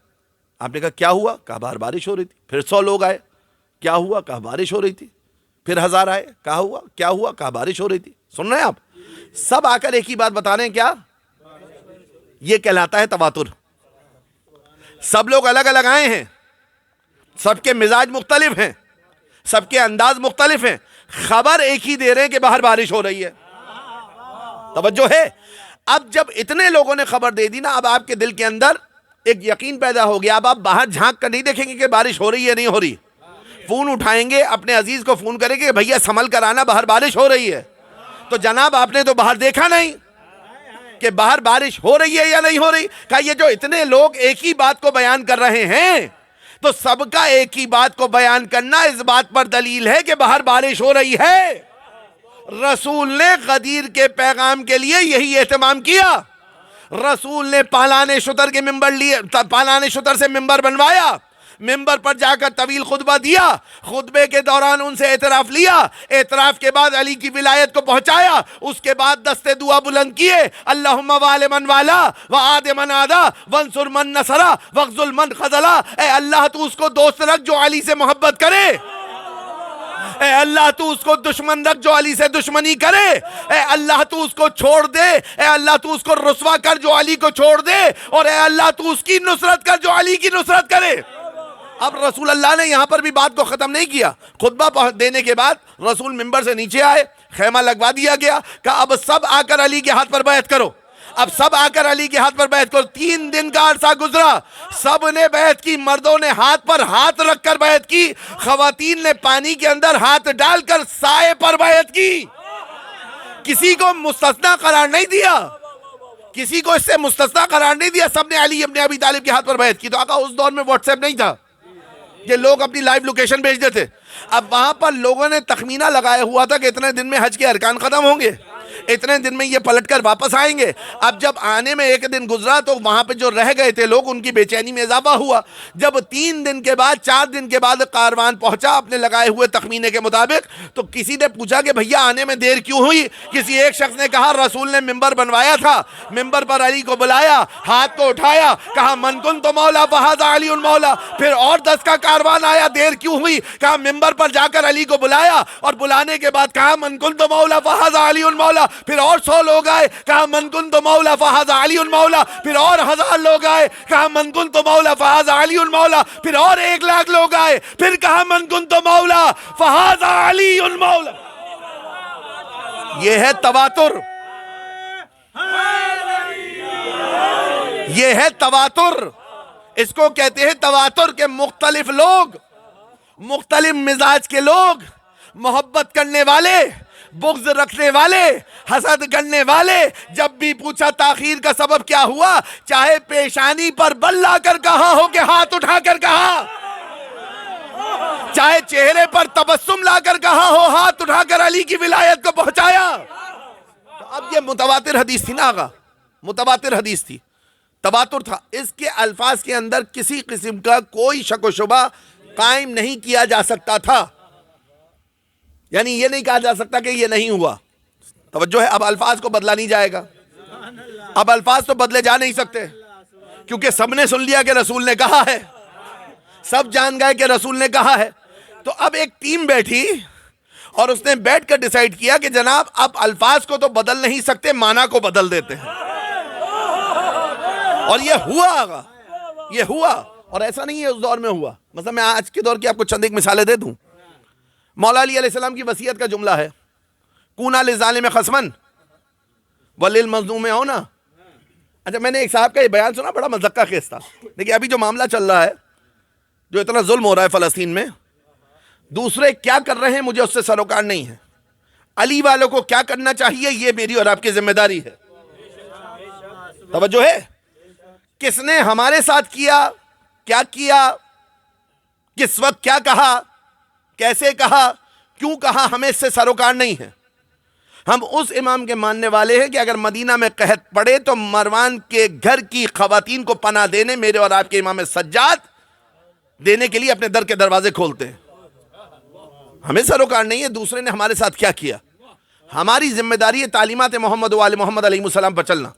آپ نے کہا کیا ہوا؟ کہا باہر بارش ہو رہی تھی. پھر 100 لوگ آئے، کیا ہوا؟ کہا بارش ہو رہی تھی. پھر 1000 آئے، کہا ہوا کیا ہوا؟ کہا بارش ہو رہی تھی. سن رہے ہیں آپ؟ سب آ کر ایک ہی بات بتا رہے ہیں، کیا؟ یہ کہلاتا ہے تواتر. سب لوگ الگ الگ آئے ہیں، سب کے مزاج مختلف ہیں، سب کے انداز مختلف ہیں، خبر ایک ہی دے رہے ہیں کہ باہر بارش ہو رہی ہے. توجہ ہے؟ اب جب اتنے لوگوں نے خبر دے دی نا، اب آپ کے دل کے اندر ایک یقین پیدا ہو گیا. اب آپ باہر جھانک کر نہیں دیکھیں گے کہ بارش ہو رہی ہے نہیں ہو رہی. فون اٹھائیں گے، اپنے عزیز کو فون کریں گے کہ بھیا سنبھل کر آنا، باہر بارش ہو رہی ہے. تو جناب آپ نے تو باہر دیکھا نہیں کہ باہر بارش ہو رہی ہے یا نہیں ہو رہی. کہا یہ جو اتنے لوگ ایک ہی بات کو بیان کر رہے ہیں، تو سب کا ایک ہی بات کو بیان کرنا اس بات پر دلیل ہے کہ باہر بارش ہو رہی ہے. رسول نے غدیر کے پیغام کے لیے یہی اہتمام کیا. رسول نے پالانے شتر کے ممبر لیے، پالانے شتر سے ممبر بنوایا، ممبر پر جا کر طویل خطبہ دیا، خطبے کے دوران ان سے اعتراف لیا، اعتراف کے بعد علی کی ولایت کو پہنچایا، اس کے بعد دستے دعا بلند کیے، اللہم وال من والا وعاد من عادا وانصر من نصرا واخذل من خذلا. اے اللہ تو اس کو دوست رکھ جو علی سے محبت کرے، اے اللہ تو اس کو دشمن رکھ جو علی سے دشمنی کرے، اے اللہ تو اس کو چھوڑ دے، اے اللہ تو اس کو رسوا کر جو علی کو چھوڑ دے، اور اے اللہ تو اس کی نصرت کر جو علی کی نصرت کرے. اب رسول اللہ نے یہاں پر بھی بات کو ختم نہیں کیا. خطبہ دینے کے بعد رسول ممبر سے نیچے آئے، خیمہ لگوا دیا گیا، کہا اب سب آ کر علی کے ہاتھ پر بیعت کرو. اب سب آ کر علی کے ہاتھ پر بیعت کرو. 3 دن کا عرصہ گزرا، سب نے بیعت کی. مردوں نے ہاتھ پر ہاتھ رکھ کر بیعت کی، خواتین نے پانی کے اندر ہاتھ ڈال کر سائے پر بیعت کی. کسی کو مستثنا قرار نہیں دیا، کسی کو اس سے مستثنا قرار نہیں دیا. سب نے علی ابن ابی طالب کے ہاتھ پر بیعت کی. تو آقا اس دور میں واٹس ایپ نہیں تھا، یہ لوگ اپنی لائیو لوکیشن بھیج دیتے. اب وہاں پر لوگوں نے تخمینہ لگایا ہوا تھا کہ اتنے دن میں حج کے ارکان ختم ہوں گے، اتنے دن میں یہ پلٹ کر واپس آئیں گے. اب جب آنے میں 1 دن گزرا تو وہاں پہ جو رہ گئے تھے لوگ، ان کی بے چینی میں اضافہ ہوا. جب 3 دن کے بعد 4 دن کے بعد کاروان پہنچا اپنے لگائے ہوئے تخمینے کے مطابق، تو کسی نے پوچھا کہ بھیا آنے میں دیر کیوں ہوئی؟ کسی ایک شخص نے کہا رسول نے ممبر بنوایا تھا، ممبر پر علی کو بلایا، ہاتھ کو اٹھایا، کہا من کنت مولا فہذا علی مولا. پھر اور 10 کا کاروان آیا، دیر کیوں ہوئی؟ کہا ممبر پر جا کر علی کو بلایا، اور بلانے کے بعد کہا من کنت مولا فہذا علی مولا. پھر اور 100 لوگ آئے، کہا من کنت مولا فہذا علی مولا. پھر اور 1000 لوگ آئے، کہا من کنت مولا فہذا علی مولا. پھر اور 1,00,000 لوگ آئے، پھر کہا من کنت مولا فہذا علی مولا. یہ ہے تواتر، یہ ہے تواتر. اس کو کہتے ہیں تواتر کے مختلف لوگ، مختلف مزاج کے لوگ، محبت کرنے والے، بغض رکھنے والے، حسد کرنے والے، جب بھی پوچھا تاخیر کا سبب کیا ہوا، چاہے پیشانی پر بل لا کر کہا ہو کہ ہاتھ اٹھا کر کہا، چاہے چہرے پر تبسم لا کر کہا ہو ہاتھ اٹھا کر علی کی ولایت کو پہنچایا. تو اب یہ متواتر حدیث تھی نا آقا، متواتر حدیث تھی، تواتر تھا. اس کے الفاظ کے اندر کسی قسم کا کوئی شک و شبہ قائم نہیں کیا جا سکتا تھا. یعنی یہ نہیں کہا جا سکتا کہ یہ نہیں ہوا. توجہ ہے، اب الفاظ کو بدلا نہیں جائے گا. اب الفاظ تو بدلے جا نہیں سکتے، کیونکہ سب نے سن لیا کہ رسول نے کہا ہے، سب جان گئے کہ رسول نے کہا ہے. تو اب ایک ٹیم بیٹھی اور اس نے بیٹھ کر ڈیسائیڈ کیا کہ جناب اب الفاظ کو تو بدل نہیں سکتے، معنی کو بدل دیتے ہیں. اور یہ ہوا آگا، یہ ہوا. اور ایسا نہیں ہے اس دور میں ہوا. مثلا میں آج کے دور کی آپ کو چند ایک مثالیں دے دوں. مولا علی علیہ السلام کی وصیت کا جملہ ہے، کونا للظالم خصمن وللمظلوم اونا. اچھا میں نے ایک صاحب کا یہ بیان سنا، بڑا مذکہ خیز تھا. دیکھیے ابھی جو معاملہ چل رہا ہے، جو اتنا ظلم ہو رہا ہے فلسطین میں، دوسرے کیا کر رہے ہیں مجھے اس سے سروکار نہیں ہے. علی والوں کو کیا کرنا چاہیے یہ میری اور آپ کی ذمہ داری ہے. توجہ ہے؟ کس نے ہمارے ساتھ کیا کیا، کس وقت کیا کہا، کیسے کہا، کیوں کہا، ہمیں اس سے سروکار نہیں ہے. ہم اس امام کے ماننے والے ہیں کہ اگر مدینہ میں قحط پڑے تو مروان کے گھر کی خواتین کو پناہ دینے میرے اور آپ کے امام سجاد دینے کے لیے اپنے در کے دروازے کھولتے ہیں. ہمیں سروکار نہیں ہے دوسرے نے ہمارے ساتھ کیا کیا. ہماری ذمہ داری ہے تعلیمات محمد و آل محمد علیہ السلام پر چلنا.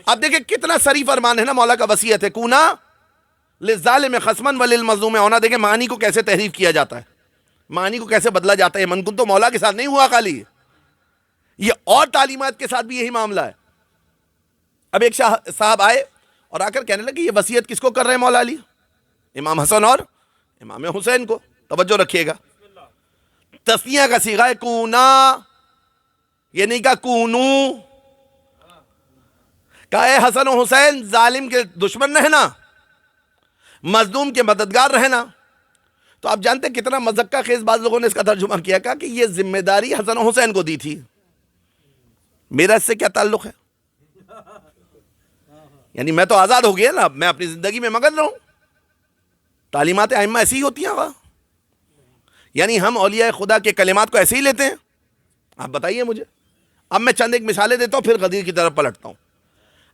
اب دیکھیں کتنا صریح فرمان ہے نا مولا کا، وصیت ہے کونا للظالم خصمن وللمظلوم اونا. دیکھیں معنی کو کیسے تحریف کیا جاتا ہے، معنی کو کیسے بدلا جاتا ہے. من کن تو مولا کے ساتھ نہیں ہوا خالی، یہ اور تعلیمات کے ساتھ بھی یہی معاملہ ہے. اب ایک صاحب آئے اور آ کر کہنے لگے یہ وصیت کس کو کر رہے ہیں مولا علی؟ امام حسن اور امام حسین کو. توجہ رکھیے گا، تسنیہ کا صیغہ ہے کونا، یہ نہیں کہا کونو. کہا اے حسن و حسین ظالم کے دشمن رہنا، مظلوم کے مددگار رہنا. تو آپ جانتے کتنا مذکہ خیز بعض لوگوں نے اس کا ترجمہ کیا، کہا کہ یہ ذمہ داری حسن و حسین کو دی تھی، میرا اس سے کیا تعلق ہے؟ یعنی میں تو آزاد ہو گیا نا، میں اپنی زندگی میں مگن رہوں. تعلیمات ائمہ ایسی ہی ہوتی ہیں. یعنی ہم اولیاء خدا کے کلمات کو ایسے ہی لیتے ہیں؟ آپ بتائیے مجھے. اب میں چند ایک مثالیں دیتا ہوں پھر غدیر کی طرف پلٹتا ہوں.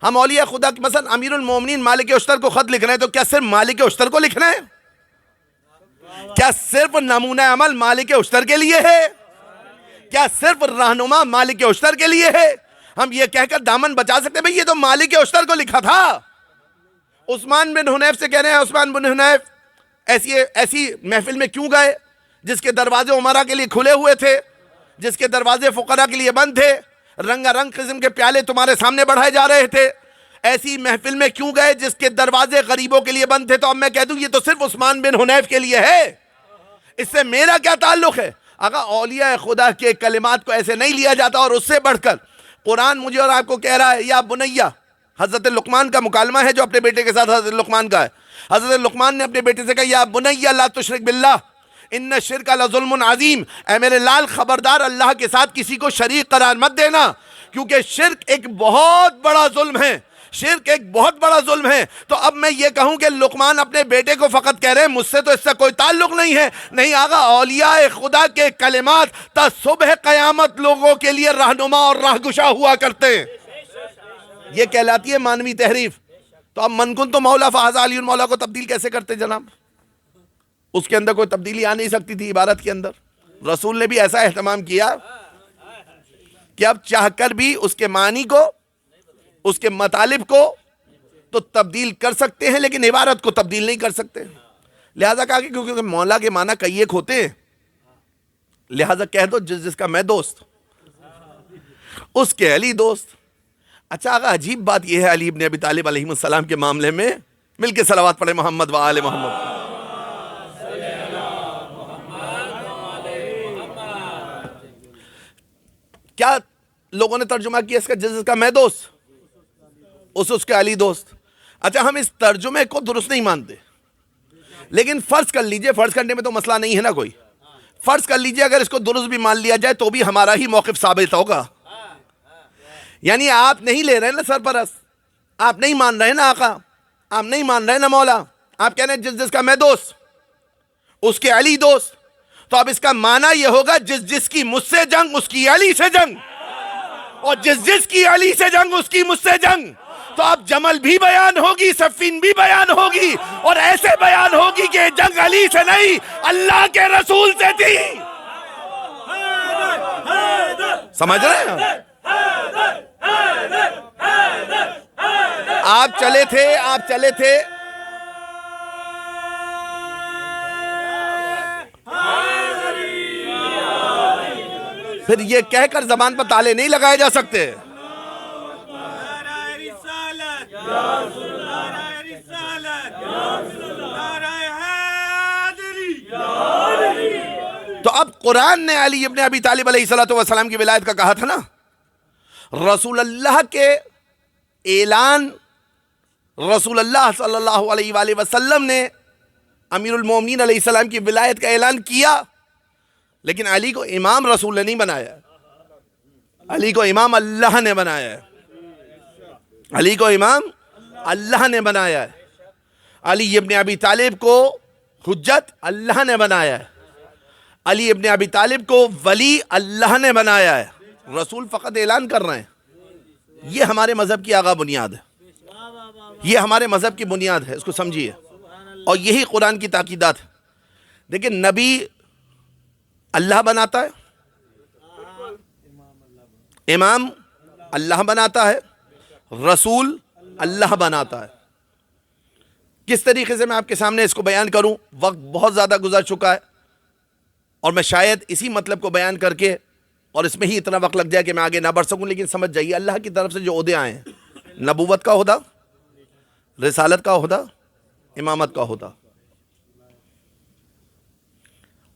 ہم اولیاء خدا کی مثلا امیر المومنین مالک اشتر کو خط لکھ رہے ہیں تو کیا صرف مالک اشتر کو لکھنا ہے؟ کیا صرف نمونہ عمل مالک اشتر کے لیے ہے؟ کیا صرف رہنما مالک اشتر کے لیے ہے؟ ہم یہ کہہ کر دامن بچا سکتے ہیں بھئی یہ تو مالک اشتر کو لکھا تھا. عثمان بن حنیف سے کہہ رہے ہیں عثمان بن حنیف ایسی محفل میں کیوں گئے جس کے دروازے عمرہ کے لیے کھلے ہوئے تھے، جس کے دروازے فقراء کے لیے بند تھے، رنگا رنگ قسم کے پیالے تمہارے سامنے بڑھائے جا رہے تھے. ایسی محفل میں کیوں گئے جس کے دروازے غریبوں کے لیے بند تھے؟ تو اب میں کہہ دوں یہ تو صرف عثمان بن حنیف کے لیے ہے، اس سے میرا کیا تعلق ہے؟ اگر اولیاء خدا کے کلمات کو ایسے نہیں لیا جاتا. اور اس سے بڑھ کر قرآن مجھے اور آپ کو کہہ رہا ہے یا بنیہ، حضرت لقمان کا مکالمہ ہے جو اپنے بیٹے کے ساتھ حضرت لقمان کا ہے. حضرت لقمان نے اپنے بیٹے سے کہا یا بنیہ لا تشرک باللہ ان الشرک لظلم عظیم، اے میرے لال خبردار اللہ کے ساتھ کسی کو شریک قرار مت دینا، کیونکہ شرک ایک بہت بڑا ظلم ہے. شرک ایک بہت بڑا ظلم ہے. تو اب میں یہ کہوں کہ لقمان اپنے بیٹے کو فقط کہہ رہے ہیں مجھ سے تو اس سے کوئی تعلق نہیں ہے. نہیں آقا، اولیاء خدا کے کلمات تا صبح قیامت لوگوں کے لیے رہنما اور راہگشا ہوا کرتے ہیں. یہ کہلاتی ہے مانوی تحریف. تو اب من کن تو مولا فہذا علی مولا کو تبدیل کیسے کرتے جناب؟ اس کے اندر کوئی تبدیلی آ نہیں سکتی تھی عبارت کے اندر. رسول نے بھی ایسا اہتمام کیا کہ اب چاہ کر بھی اس کے معنی کو، اس کے مطالب کو تو تبدیل کر سکتے ہیں لیکن عبارت کو تبدیل نہیں کر سکتے. لہذا کہا کہ کیونکہ مولا کے معنی کئی ایک ہوتے ہیں، لہذا کہہ دو جس کا میں دوست اس کے علی دوست. اچھا آقا عجیب بات یہ ہے علی ابن ابی طالب علیہ السلام کے معاملے میں، مل کے صلوات پڑھے محمد و آل محمد. کیا لوگوں نے ترجمہ کیا اس کا جس کا میں دوست اس کے علی دوست. اچھا ہم اس ترجمے کو درست نہیں مانتے، لیکن فرض کر لیجئے، فرض کرنے میں تو مسئلہ نہیں ہے نا کوئی، فرض کر لیجئے اگر اس کو درست بھی مان لیا جائے تو بھی ہمارا ہی موقف ثابت ہوگا. یعنی آپ نہیں لے رہے نا سرپرست، آپ نہیں مان رہے نا آقا، آپ نہیں مان رہے نا مولا، آپ کہہ رہے ہیں جس کا میں دوست اس کے علی دوست. تو اب اس کا معنی یہ ہوگا جس کی مجھ سے جنگ اس کی علی سے جنگ، اور جس کی علی سے جنگ اس کی مجھ سے جنگ. تو اب جمل بھی بیان ہوگی، صفین بھی بیان ہوگی، اور ایسے بیان ہوگی کہ جنگ علی سے نہیں اللہ کے رسول سے تھی. سمجھ رہے ہیں؟ آپ چلے تھے پھر یہ کہہ کر زبان پر تالے نہیں لگائے جا سکتے. تو اب قرآن نے علی ابن ابی طالب علیہ السلام کی ولایت کا کہا تھا نا. رسول اللہ کے اعلان رسول اللہ صلی اللہ علیہ وآلہ وسلم نے امیر المومنین علیہ السلام کی ولایت کا اعلان کیا، لیکن علی کو امام رسول نے نہیں بنایا، علی کو امام اللہ نے بنایا ہے، علی کو امام اللہ نے بنایا ہے، علی ابن ابی طالب کو حجت اللہ نے بنایا ہے، علی ابن ابی طالب کو ولی اللہ نے بنایا ہے، رسول فقط اعلان کر رہے ہیں۔ یہ ہمارے مذہب کی آغا بنیاد ہے، یہ ہمارے مذہب کی بنیاد ہے، اس کو سمجھیے، اور یہی قرآن کی تاکیدات ہے۔ دیکھیں نبی اللہ بناتا ہے، امام اللہ بناتا ہے، رسول اللہ بناتا ہے۔ کس طریقے سے میں آپ کے سامنے اس کو بیان کروں، وقت بہت زیادہ گزر چکا ہے، اور میں شاید اسی مطلب کو بیان کر کے اور اس میں ہی اتنا وقت لگ جائے کہ میں آگے نہ بڑھ سکوں، لیکن سمجھ جائیے اللہ کی طرف سے جو عہدے آئے ہیں، نبوت کا عہدہ، رسالت کا عہدہ، امامت کا عہدہ،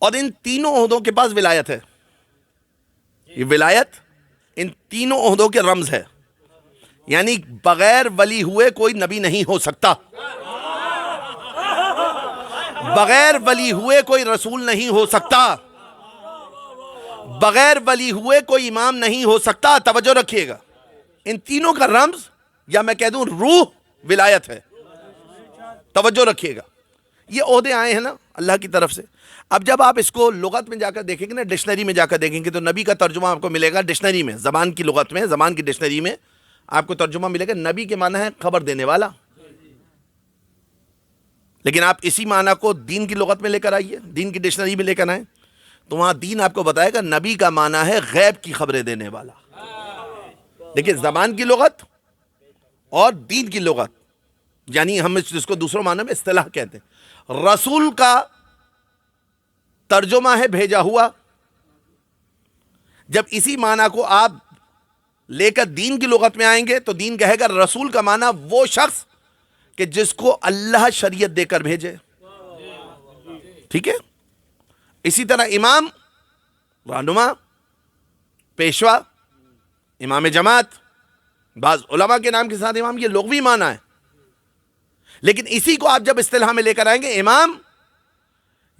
اور ان تینوں عہدوں کے پاس ولایت ہے۔ یہ ولایت ان تینوں عہدوں کے رمز ہے، یعنی بغیر ولی ہوئے کوئی نبی نہیں ہو سکتا، بغیر ولی ہوئے کوئی رسول نہیں ہو سکتا، بغیر ولی ہوئے کوئی امام نہیں ہو سکتا۔ توجہ رکھیے گا، ان تینوں کا رمز یا میں کہہ دوں روح ولایت ہے۔ توجہ رکھیے گا، یہ عہدے آئے ہیں نا اللہ کی طرف سے۔ اب جب آپ اس کو لغت میں جا کر دیکھیں گے نا، ڈکشنری میں جا کر دیکھیں گے تو نبی کا ترجمہ آپ کو ملے گا ڈکشنری میں، زبان کی لغت میں، زبان کی ڈکشنری میں آپ کو ترجمہ ملے گا، نبی کے معنی ہے خبر دینے والا۔ لیکن آپ اسی معنی کو دین کی لغت میں لے کر آئیے، دین کی ڈکشنری میں لے کر آئیں تو وہاں دین آپ کو بتائے گا نبی کا معنی ہے غیب کی خبریں دینے والا۔ دیکھیں زبان کی لغت اور دین کی لغت، یعنی ہم جس کو دوسروں معنی میں اصطلاح کہتے ہیں۔ رسول کا ترجمہ ہے بھیجا ہوا۔ جب اسی معنی کو آپ لے کر دین کی لغت میں آئیں گے تو دین کہے گا رسول کا معنی وہ شخص کہ جس کو اللہ شریعت دے کر بھیجے، ٹھیک ہے؟ اسی طرح امام، رہنما، پیشوا، امام جماعت، بعض علماء کے نام کے ساتھ امام، یہ لغوی معنی ہے۔ لیکن اسی کو آپ جب اصطلاح میں لے کر آئیں گے، امام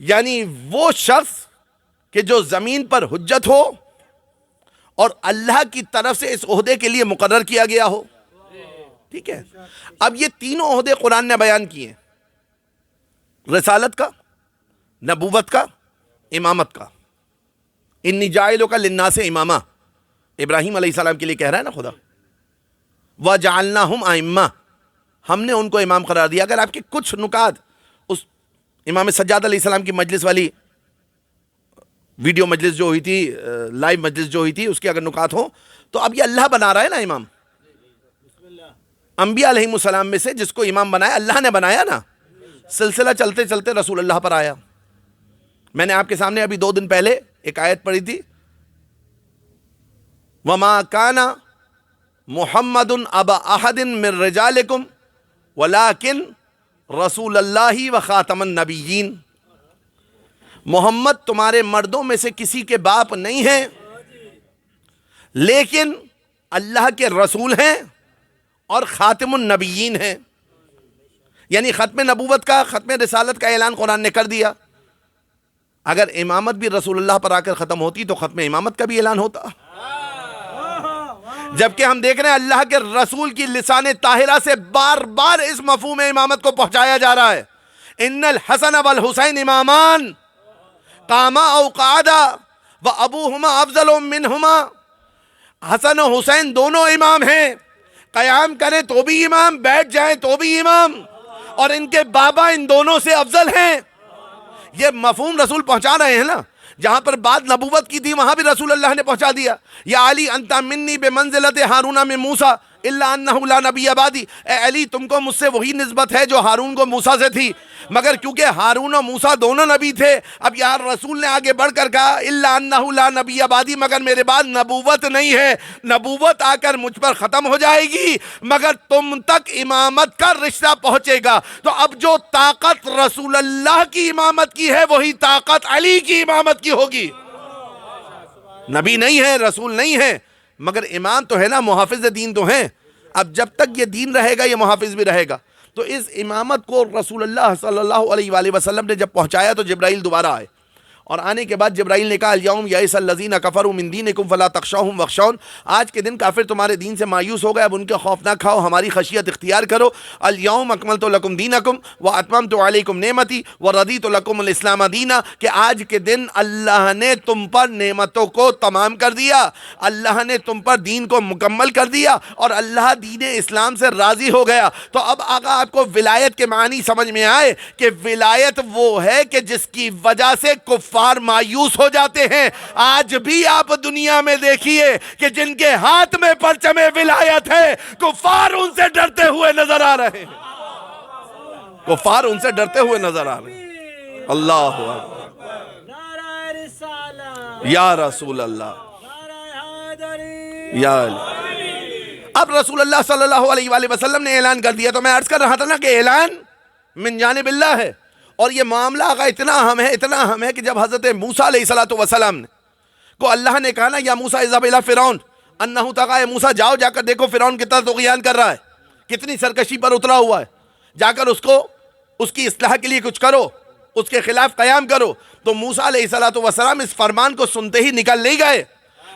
یعنی وہ شخص کہ جو زمین پر حجت ہو اور اللہ کی طرف سے اس عہدے کے لیے مقرر کیا گیا ہو، ٹھیک ہے؟ اب یہ تینوں عہدے قرآن نے بیان کیے ہیں، رسالت کا، نبوت کا، امامت کا۔ انی جاعلک للناس اماما، ابراہیم علیہ السلام کے لیے کہہ رہا ہے نا خدا، وجعلناہم ائمہ، ہم نے ان کو امام قرار دیا۔ اگر آپ کے کچھ نکات اس امام سجاد علیہ السلام کی مجلس والی ویڈیو مجلس جو ہوئی تھی، لائیو مجلس جو ہوئی تھی، اس کے اگر نکات ہوں تو اب یہ اللہ بنا رہا ہے نا امام۔ انبیاء علیہ السلام میں سے جس کو امام بنایا اللہ نے بنایا نا، سلسلہ چلتے چلتے رسول اللہ پر آیا۔ میں نے آپ کے سامنے ابھی 2 دن پہلے ایک آیت پڑھی تھی، وَمَا كَانَ مُحَمَّدٌ أَبَا أَحَدٍ مِّن رِّجَالِكُمْ وَلَٰكِن رسول اللہ وخاتم النبیین، محمد تمہارے مردوں میں سے کسی کے باپ نہیں ہیں، لیکن اللہ کے رسول ہیں اور خاتم النبیین ہیں۔ یعنی ختم نبوت کا، ختم رسالت کا اعلان قرآن نے کر دیا۔ اگر امامت بھی رسول اللہ پر آ کر ختم ہوتی تو ختم امامت کا بھی اعلان ہوتا۔ جبکہ ہم دیکھ رہے ہیں اللہ کے رسول کی لسان طاہرہ سے بار بار اس مفہوم امامت کو پہنچایا جا رہا ہے، ان الحسن والحسین امامان قاما او قعدا وابوہما افضل منہما، حسن و حسین دونوں امام ہیں، قیام کریں تو بھی امام، بیٹھ جائیں تو بھی امام، اور ان کے بابا ان دونوں سے افضل ہیں۔ یہ مفہوم رسول پہنچا رہے ہیں نا، جہاں پر بات نبوت کی تھی وہاں بھی رسول اللہ نے پہنچا دیا۔ یا علی انت منی بمنزلت ہارون من موسیٰ الا انہ لا نبی بعدی، اے علی تم کو مجھ سے وہی نسبت ہے جو ہارون کو موسیٰ سے تھی، مگر کیونکہ ہارون و موسیٰ دونوں نبی تھے، اب یار رسول نے آگے بڑھ کر کہا الا انہ لا نبی بعدی، مگر میرے بعد نبوت نہیں ہے، نبوت آ کر مجھ پر ختم ہو جائے گی مگر تم تک امامت کا رشتہ پہنچے گا۔ تو اب جو طاقت رسول اللہ کی امامت کی ہے وہی طاقت علی کی امامت کی ہوگی۔ نبی نہیں ہے، رسول نہیں ہے، مگر امام تو ہے نا، محافظ دین تو ہیں۔ اب جب تک یہ دین رہے گا یہ محافظ بھی رہے گا۔ تو اس امامت کو رسول اللہ صلی اللہ علیہ وآلہ وسلم نے جب پہنچایا تو جبرائیل دوبارہ آئے، اور آنے کے بعد جبرائیل نے کہا الیوم یئس الذین کفروا من دینکم فلا تخشوہم واخشون، آج کے دن کافر تمہارے دین سے مایوس ہو گئے، اب ان کے خوف نہ کھاؤ، ہماری خشیت اختیار کرو۔ الیوم اکملت لکم دینکم واتممت علیکم نعمتی ورضیت لکم الاسلام دینا، کہ آج کے دن اللہ نے تم پر نعمتوں کو تمام کر دیا، اللہ نے تم پر دین کو مکمل کر دیا، اور اللہ دین اسلام سے راضی ہو گیا۔ تو اب آقا آپ کو ولایت کے معنی سمجھ میں آئے کہ ولایت وہ ہے کہ جس کی وجہ سے کفار مایوس ہو جاتے ہیں۔ آج بھی آپ دنیا میں دیکھیے کہ جن کے ہاتھ میں پرچم ولایت ہے، کفار ان سے ڈرتے ہوئے نظر آ رہے ہیں، کفار ان سے ڈرتے ہوئے نظر آ رہے ہیں۔ اللہ اکبر، نعرہ رسالہ، یا رسول اللہ، نعرہ حیدری، یا اب رسول اللہ صلی اللہ علیہ وآلہ وسلم نے اعلان کر دیا۔ تو میں عرض کر رہا تھا نا کہ اعلان من جانب اللہ ہے، اور یہ معاملہ آقا اتنا اہم ہے، اتنا اہم ہے کہ جب حضرت موسیٰ علیہ السلام کو اللہ نے کہا نا یا موسیٰ اذهب الی فرعون انہ طغی، اے موسیٰ جاؤ، جا کر دیکھو فرعون کتنا طغیان کر رہا ہے، کتنی سرکشی پر اترا ہوا ہے، جا کر اس کی اصلاح کے لیے کچھ کرو، اس کے خلاف قیام کرو۔ تو موسیٰ علیہ السلام اس فرمان کو سنتے ہی نکل نہیں گئے۔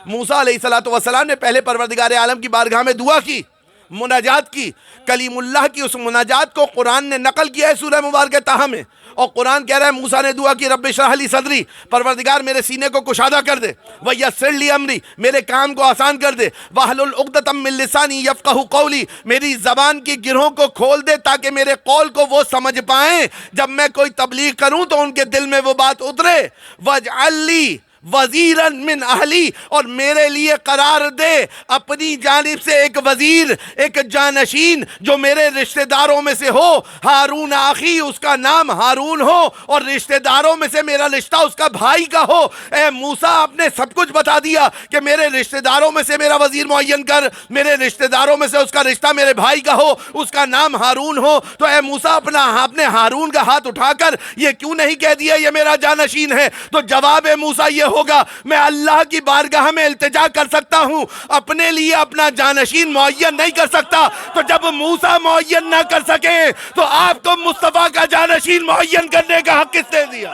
موسیٰ علیہ السلام نے پہلے پروردگار عالم کی بارگاہ میں دعا کی، مناجات کی، کلیم اللہ کی اس مناجات کو قرآن نے نقل کیا ہے سورہ مبارکہ طٰہٰ میں، اور قرآن کہہ رہا ہے موسیٰ نے دعا کی رب اشرح لی صدری، پروردگار میرے سینے کو کشادہ کر دے، ویسر لی امری، میرے کام کو آسان کر دے، واحلل عقدۃ من لسانی یفقہوا قولی، میری زبان کی گرہوں کو کھول دے تاکہ میرے قول کو وہ سمجھ پائیں، جب میں کوئی تبلیغ کروں تو ان کے دل میں وہ بات اترے، واجعل لی وزیراً من اہلی، اور میرے لیے قرار دے اپنی جانب سے ایک وزیر، ایک جانشین جو میرے رشتہ داروں میں سے ہو، ہارون اخی، اس کا نام ہارون ہو، اور رشتہ داروں میں سے میرا رشتہ اس کا بھائی کا ہو۔ اے موسیٰ آپ نے سب کچھ بتا دیا کہ میرے رشتہ داروں میں سے میرا وزیر معین کر، میرے رشتہ داروں میں سے اس کا رشتہ میرے بھائی کا ہو، اس کا نام ہارون ہو۔ تو اے موسیٰ آپ نے ہارون کا ہاتھ اٹھا کر یہ کیوں نہیں کہہ دیا یہ میرا جانشین ہے؟ تو جواب موسیٰ یہ ہوگا، میں اللہ کی بارگاہ میں التجا کر سکتا ہوں، اپنے لیے اپنا جانشین معین نہیں کر سکتا۔ تو جب موسیٰ معین نہ کر سکے تو آپ کو مصطفیٰ کا جانشین معین کرنے کا حق کس نے دیا؟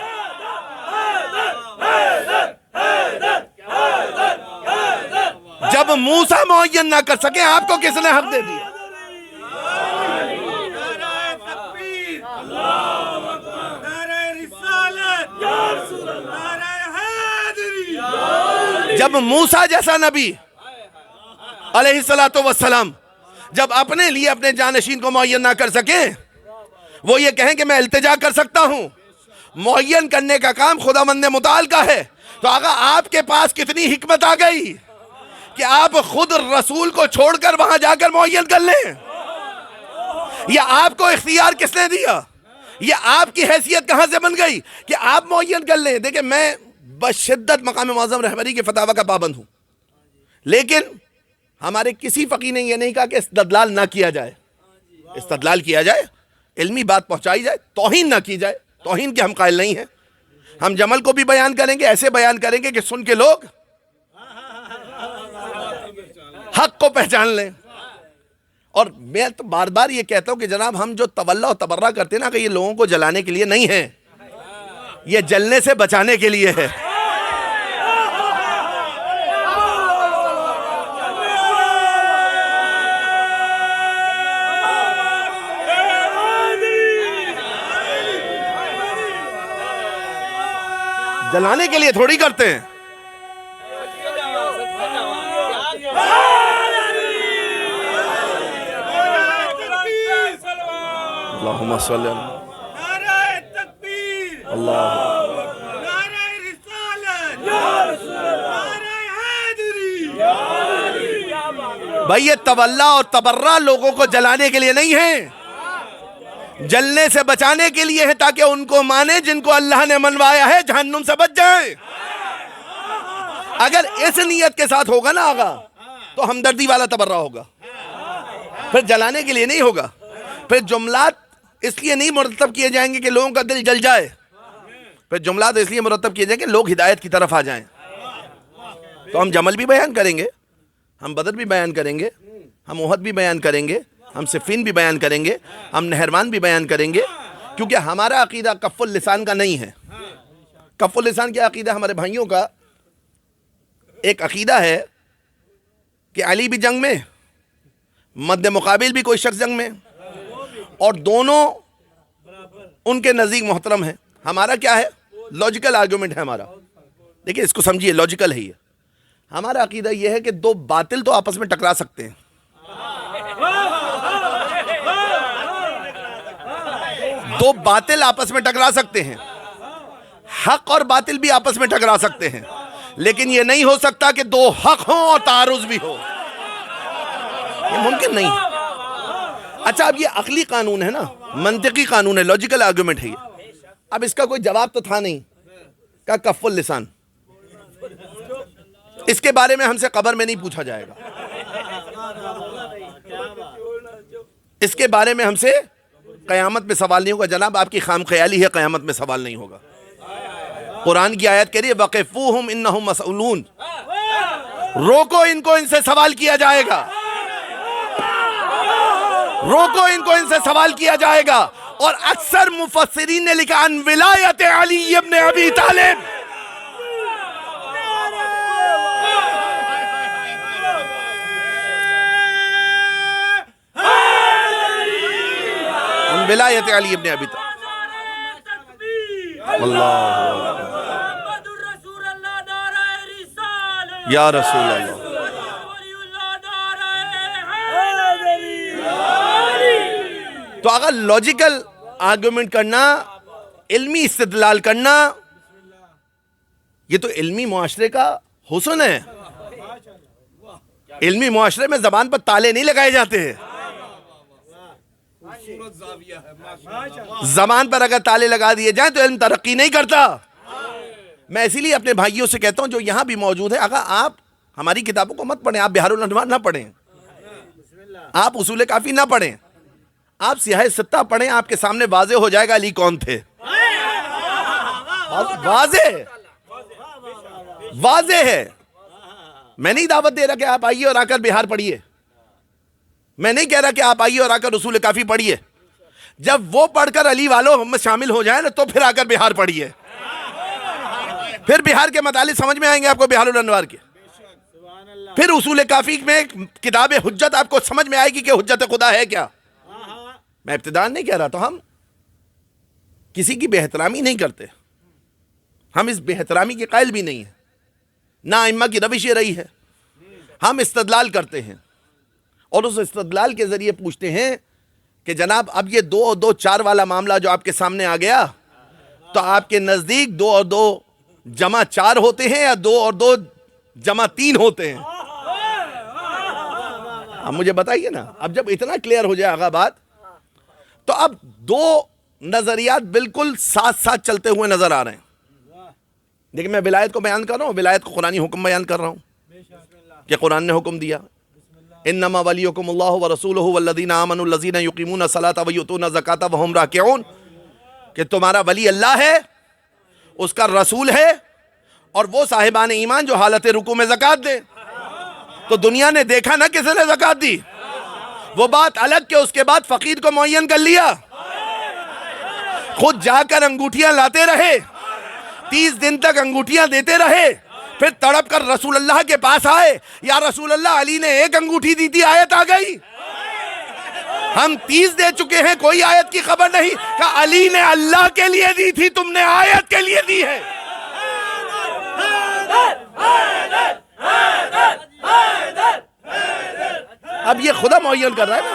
جب موسیٰ معین نہ کر سکے آپ کو کس نے حق دے دیا؟ نعرہ تکبیر، نعرہ رسالت، نعرہ حیدری۔ جب موسیٰ جیسا نبی علیہ السلام جب اپنے لیے اپنے جانشین کو معین نہ کر سکیں، وہ یہ کہیں کہ میں التجا کر سکتا ہوں، معین کرنے کا کام خداوند متعال کا ہے، تو آقا آپ کے پاس کتنی حکمت آ گئی کہ آپ خود رسول کو چھوڑ کر وہاں جا کر معین کر لیں۔ یہ آپ کو اختیار کس نے دیا؟ یہ آپ کی حیثیت کہاں سے بن گئی کہ آپ معین کر لیں؟ دیکھیں میں بشدت مقام معظم رہبری کے فتاوی کا پابند ہوں، لیکن ہمارے کسی فقیہ نے یہ نہیں کہا کہ استدلال نہ کیا جائے، استدلال کیا جائے، علمی بات پہنچائی جائے، توہین نہ کی جائے، توہین کے ہم قائل نہیں ہیں۔ ہم جمل کو بھی بیان کریں گے، ایسے بیان کریں گے کہ سن کے لوگ حق کو پہچان لیں۔ اور میں تو بار بار یہ کہتا ہوں کہ جناب ہم جو تولا و تبرہ کرتے ہیں نا کہ یہ لوگوں کو جلانے کے لیے نہیں ہے، یہ جلنے سے بچانے کے لیے ہے۔ جلانے کے لیے تھوڑی کرتے ہیں۔ اللہم صلی اللہ نعرہ تکبیر، اللہ نعرہ رسالت، نعرہ حیدری۔ بھائی یہ تولا اور تبرہ لوگوں کو جلانے کے لیے نہیں ہے، جلنے سے بچانے کے لیے ہے، تاکہ ان کو مانے جن کو اللہ نے منوایا ہے جہنم سے بچ جائیں۔ اگر اس نیت کے ساتھ ہوگا نا آقا تو ہمدردی والا تبرہ ہوگا، پھر جلانے کے لیے نہیں ہوگا۔ پھر جملات اس لیے نہیں مرتب کیے جائیں گے کہ لوگوں کا دل جل جائے، پھر جملات اس لیے مرتب کیے جائیں گے کہ لوگ ہدایت کی طرف آ جائیں۔ تو ہم جمل بھی بیان کریں گے، ہم بدر بھی بیان کریں گے، ہم احد بھی بیان کریں گے، ہم صفین بھی بیان کریں گے, ہم نہروان بھی بیان کریں گے, کیونکہ ہمارا عقیدہ کف اللسان کا نہیں ہے. کف اللسان کیا عقیدہ ہمارے بھائیوں کا؟ ایک عقیدہ ہے کہ علی بھی جنگ میں, مد مقابل بھی کوئی شخص جنگ میں, اور دونوں ان کے نزدیک محترم ہیں. ہمارا کیا ہے؟ لاجیکل آرگومنٹ ہے ہمارا. دیکھیں اس کو سمجھیے, لاجیکل ہے یہ. ہمارا عقیدہ یہ ہے کہ دو باطل تو آپس میں ٹکرا سکتے ہیں, دو باطل آپس میں ٹکرا سکتے ہیں, حق اور باطل بھی آپس میں ٹکرا سکتے ہیں, لیکن یہ نہیں ہو سکتا کہ دو حق ہوں اور تعارض بھی ہو. یہ ممکن نہیں. اچھا, اب یہ عقلی قانون ہے نا, منطقی قانون ہے, لاجیکل آرگومنٹ ہے یہ. اب اس کا کوئی جواب تو تھا نہیں کہ کف اللسان, اس کے بارے میں ہم سے قبر میں نہیں پوچھا جائے گا, اس کے بارے میں ہم سے قیامت میں سوال نہیں ہوگا. جناب آپ کی خام خیالی ہے, قیامت میں سوال نہیں ہوگا. قرآن کی آیت کہہ رہی ہے وقفوہم انہم مسئولون, روکو ان کو, ان سے سوال کیا جائے گا, روکو ان کو, ان سے سوال کیا جائے گا. اور اکثر مفسرین نے لکھا ان ولایت علی ابن ابی طالب, ان ولایت علی ابن ابی طالب. اللہ یا رسول اللہ. تو اگر لاجیکل آرگومنٹ کرنا, علمی استدلال کرنا, یہ تو علمی معاشرے کا حسن ہے. علمی معاشرے میں زبان پر تالے نہیں لگائے جاتے ہیں. زبان پر اگر تالے لگا دیے جائیں تو علم ترقی نہیں کرتا. میں اسی لیے اپنے بھائیوں سے کہتا ہوں جو یہاں بھی موجود ہے, اگر آپ ہماری کتابوں کو مت پڑھیں, آپ بہار الانوار نہ پڑھیں, آپ اصول کافی نہ پڑھیں, آپ سیاہ ستہ پڑھیں. آپ کے سامنے واضح ہو جائے گا علی کون تھے. واضح ہے. میں نہیں دعوت دے رہا کہ آپ آئیے اور آ کر بہار پڑھیے, میں نہیں کہہ رہا کہ آپ آئیے اور آ کر اصول کافی پڑھیے. جب وہ پڑھ کر علی والوں ہم میں شامل ہو جائیں نا, تو پھر آ کر بہار پڑھیے, پھر بہار کے مطالب سمجھ میں آئیں گے آپ کو, بہار الانوار کے. پھر اصول کافی میں کتاب حجت آپ کو سمجھ میں آئے گی کہ حجت خدا ہے کیا. میں ابتداء نہیں کہہ رہا, تو ہم کسی کی بے احترامی نہیں کرتے, ہم اس بے احترامی کے قائل بھی نہیں ہیں, نہ ائمہ کی روش یہ رہی ہے. ہم استدلال کرتے ہیں اور اس استدلال کے ذریعے پوچھتے ہیں کہ جناب اب یہ 2 اور 2 4 والا معاملہ جو آپ کے سامنے آ گیا, تو آپ کے نزدیک 2 اور 2 جمع 4 ہوتے ہیں یا 2 اور 2 جمع 3 ہوتے ہیں؟ اب مجھے بتائیے نا. اب جب اتنا کلیئر ہو جائے آغا بات, تو اب 2 نظریات بالکل ساتھ ساتھ چلتے ہوئے نظر آ رہے ہیں. لیکن میں ولایت کو بیان کر رہا ہوں, ولایت کو قرآنی حکم بیان کر رہا ہوں کہ قرآن نے حکم دیا انما ولیکم اللہ ورسولہ والذین آمنوا الذین یقیمون الصلاۃ ویؤتون الزکاۃ وہم راکعون, کہ تمہارا ولی اللہ ہے, اس کا رسول ہے, اور وہ صاحبان ایمان جو حالت رکوع میں زکات دے. تو دنیا نے دیکھا نا کس نے زکات دی, وہ بات الگ کہ اس کے بعد فقیر کو معین کر لیا, خود جا کر انگوٹھیاں لاتے رہے, 30 دن تک انگوٹھیاں دیتے رہے, پھر تڑپ کر رسول اللہ کے پاس آئے, یا رسول اللہ علی نے 1 انگوٹھی دی تھی, آیت آ گئی, ہم 30 دے چکے ہیں, کوئی آیت کی خبر نہیں, کہ علی نے اللہ کے لیے دی تھی, تم نے آیت کے لیے دی ہے. اب یہ خدا معین کر رہا ہے نا.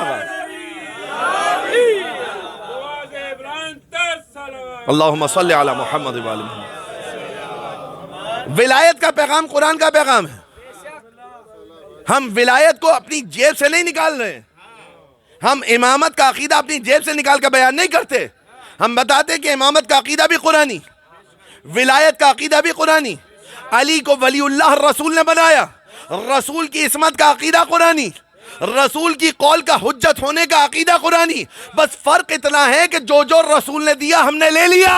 اللہم صلی علی محمد و آل محمد. ولایت کا پیغام قرآن کا پیغام ہے. ہم ولایت کو اپنی جیب سے نہیں نکال رہے ہیں, ہم امامت کا عقیدہ اپنی جیب سے نکال کر بیان نہیں کرتے. ہم بتاتے کہ امامت کا عقیدہ بھی قرآنی, ولایت کا عقیدہ بھی قرآنی, علی کو ولی اللہ رسول نے بنایا, رسول کی عصمت کا عقیدہ قرآنی, رسول کی قول کا حجت ہونے کا عقیدہ قرآنی. بس فرق اتنا ہے کہ جو رسول نے دیا ہم نے لے لیا,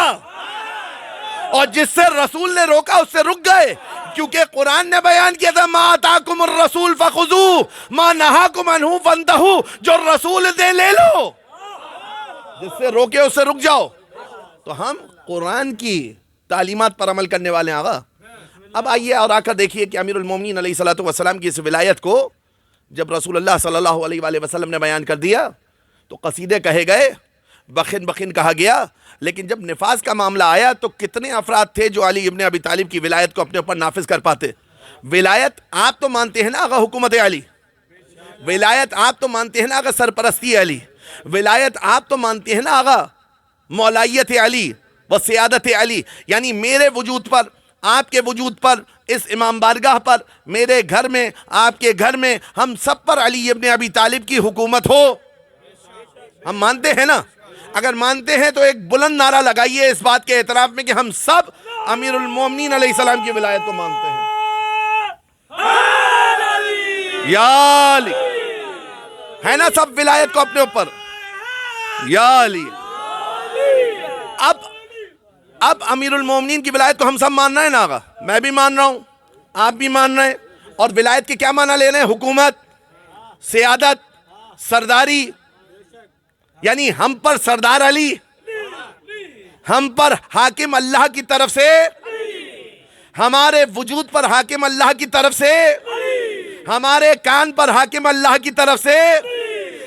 اور جس سے رسول نے روکا اس سے رک گئے، کیونکہ قرآن نے بیان کیا تھا ما آتاکم الرسول فخذوہ ما نہاکم عنہ فانتہوا، جو رسول دے لے لو، جس سے روکے اس سے رک جاؤ۔ تو ہم قرآن کی تعلیمات پر عمل کرنے والے ہیں آقا۔ اب آئیے اور آ کر دیکھیے کہ امیر المومنین علیہ الصلوۃ والسلام کی اس ولایت کو جب رسول اللہ صلی اللہ علیہ وآلہ وسلم نے بیان کر دیا تو قصیدے کہے گئے، بخن بخن کہا گیا، لیکن جب نفاذ کا معاملہ آیا تو کتنے افراد تھے جو علی ابن ابی طالب کی ولایت کو اپنے اوپر نافذ کر پاتے؟ ولایت آپ تو مانتے ہیں نا آقا حکومت علی، ولایت آپ تو مانتے ہیں نا آقا سرپرستی علی، ولایت آپ تو مانتے ہیں نا آقا مولائیت علی و سیادت علی، یعنی میرے وجود پر، آپ کے وجود پر، اس امام بارگاہ پر، میرے گھر میں، آپ کے گھر میں، ہم سب پر علی ابن ابی طالب کی حکومت ہو۔ ہم مانتے ہیں نا؟ اگر مانتے ہیں تو ایک بلند نعرہ لگائیے اس بات کے اعتراف میں کہ ہم سب امیر المومنین علیہ السلام کی ولایت کو مانتے ہیں۔ یا علی، ہے نا سب ولایت کو اپنے اوپر؟ یا علی۔ اب امیر المومنین کی ولایت کو ہم سب مان رہے ہیں نا آقا، میں بھی مان رہا ہوں، آپ بھی مان رہے ہیں، اور ولایت کے کیا معنی لے رہے ہیں؟ حکومت، سیادت، سرداری، یعنی ہم پر سردار علی، ہم پر حاکم اللہ کی طرف سے، ہمارے وجود پر حاکم اللہ کی طرف سے، ہمارے کان پر حاکم اللہ کی طرف سے،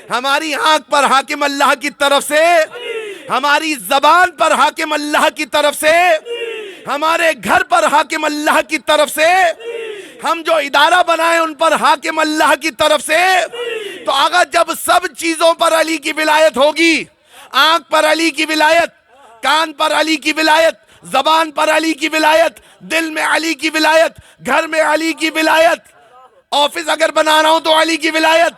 ہماری آنکھ پر حاکم اللہ کی طرف سے، ہماری زبان پر حاکم اللہ کی طرف سے، ہمارے گھر پر حاکم اللہ کی طرف سے، ہم جو ادارہ بنائیں ان پر حاکم اللہ کی طرف سے۔ تو آقا جب سب چیزوں پر علی کی ولایت ہوگی، آنکھ پر علی کی ولایت، کان پر علی کی ولایت، زبان پر علی کی ولایت، دل میں علی کی ولایت، گھر میں علی کی ولایت، آفس اگر بنا رہا ہوں تو علی کی ولایت،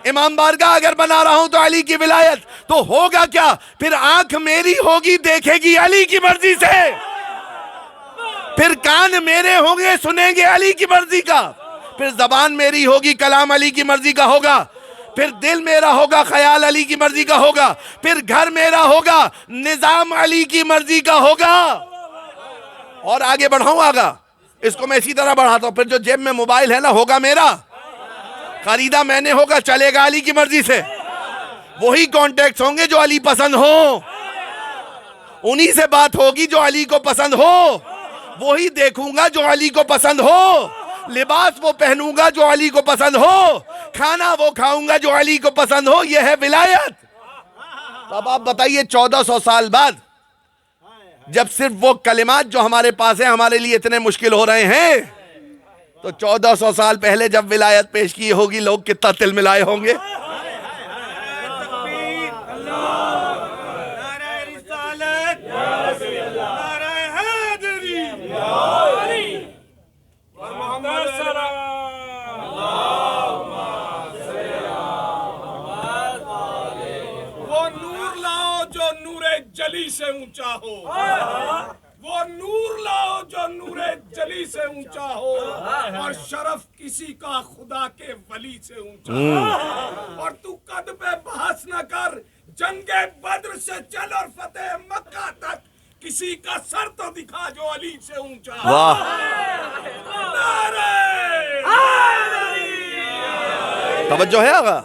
امام بارگاہ اگر بنا رہا ہوں تو علی کی ولایت، تو ہوگا کیا؟ پھر آنکھ میری ہوگی دیکھے گی علی کی مرضی سے، پھر کان میرے ہوں گے سنیں گے علی کی مرضی کا، پھر زبان میری ہوگی کلام علی کی مرضی کا ہوگا، پھر دل میرا ہوگا خیال علی کی مرضی کا ہوگا، پھر گھر میرا ہوگا نظام علی کی مرضی کا ہوگا۔ اور آگے بڑھاؤں آگا، اس کو میں اسی طرح بڑھاتا ہوں، پھر جو جیب میں موبائل ہے نا ہوگا میرا، خریدا میں نے ہوگا، چلے گا علی کی مرضی سے، وہی کانٹیکٹس ہوں گے جو علی پسند ہوں، انہی سے بات ہوگی جو علی کو پسند ہو، وہی دیکھوں گا جو علی کو پسند ہو، لباس وہ پہنوں گا جو علی کو پسند ہو، کھانا وہ کھاؤں گا جو علی کو پسند ہو۔ یہ ہے ولایت۔ تو اب آپ بتائیے 1400 سال بعد جب صرف وہ کلمات جو ہمارے پاس ہیں ہمارے لیے اتنے مشکل ہو رہے ہیں، تو 1400 سال پہلے جب ولایت پیش کی ہوگی لوگ کتنا تل ملائے ہوں گے۔ جلی سے اونچا ہو، وہ نور لاؤ جو نور جلی سے اونچا ہو، اور شرف کسی کا خدا کے ولی سے اونچا ہو، اور تو قد پہ بحث نہ کر، جنگ بدر سے چل اور فتح مکہ تک کسی کا سر تو دکھا جو علی سے اونچا ہو۔ واہ، توجہ ہے آقا۔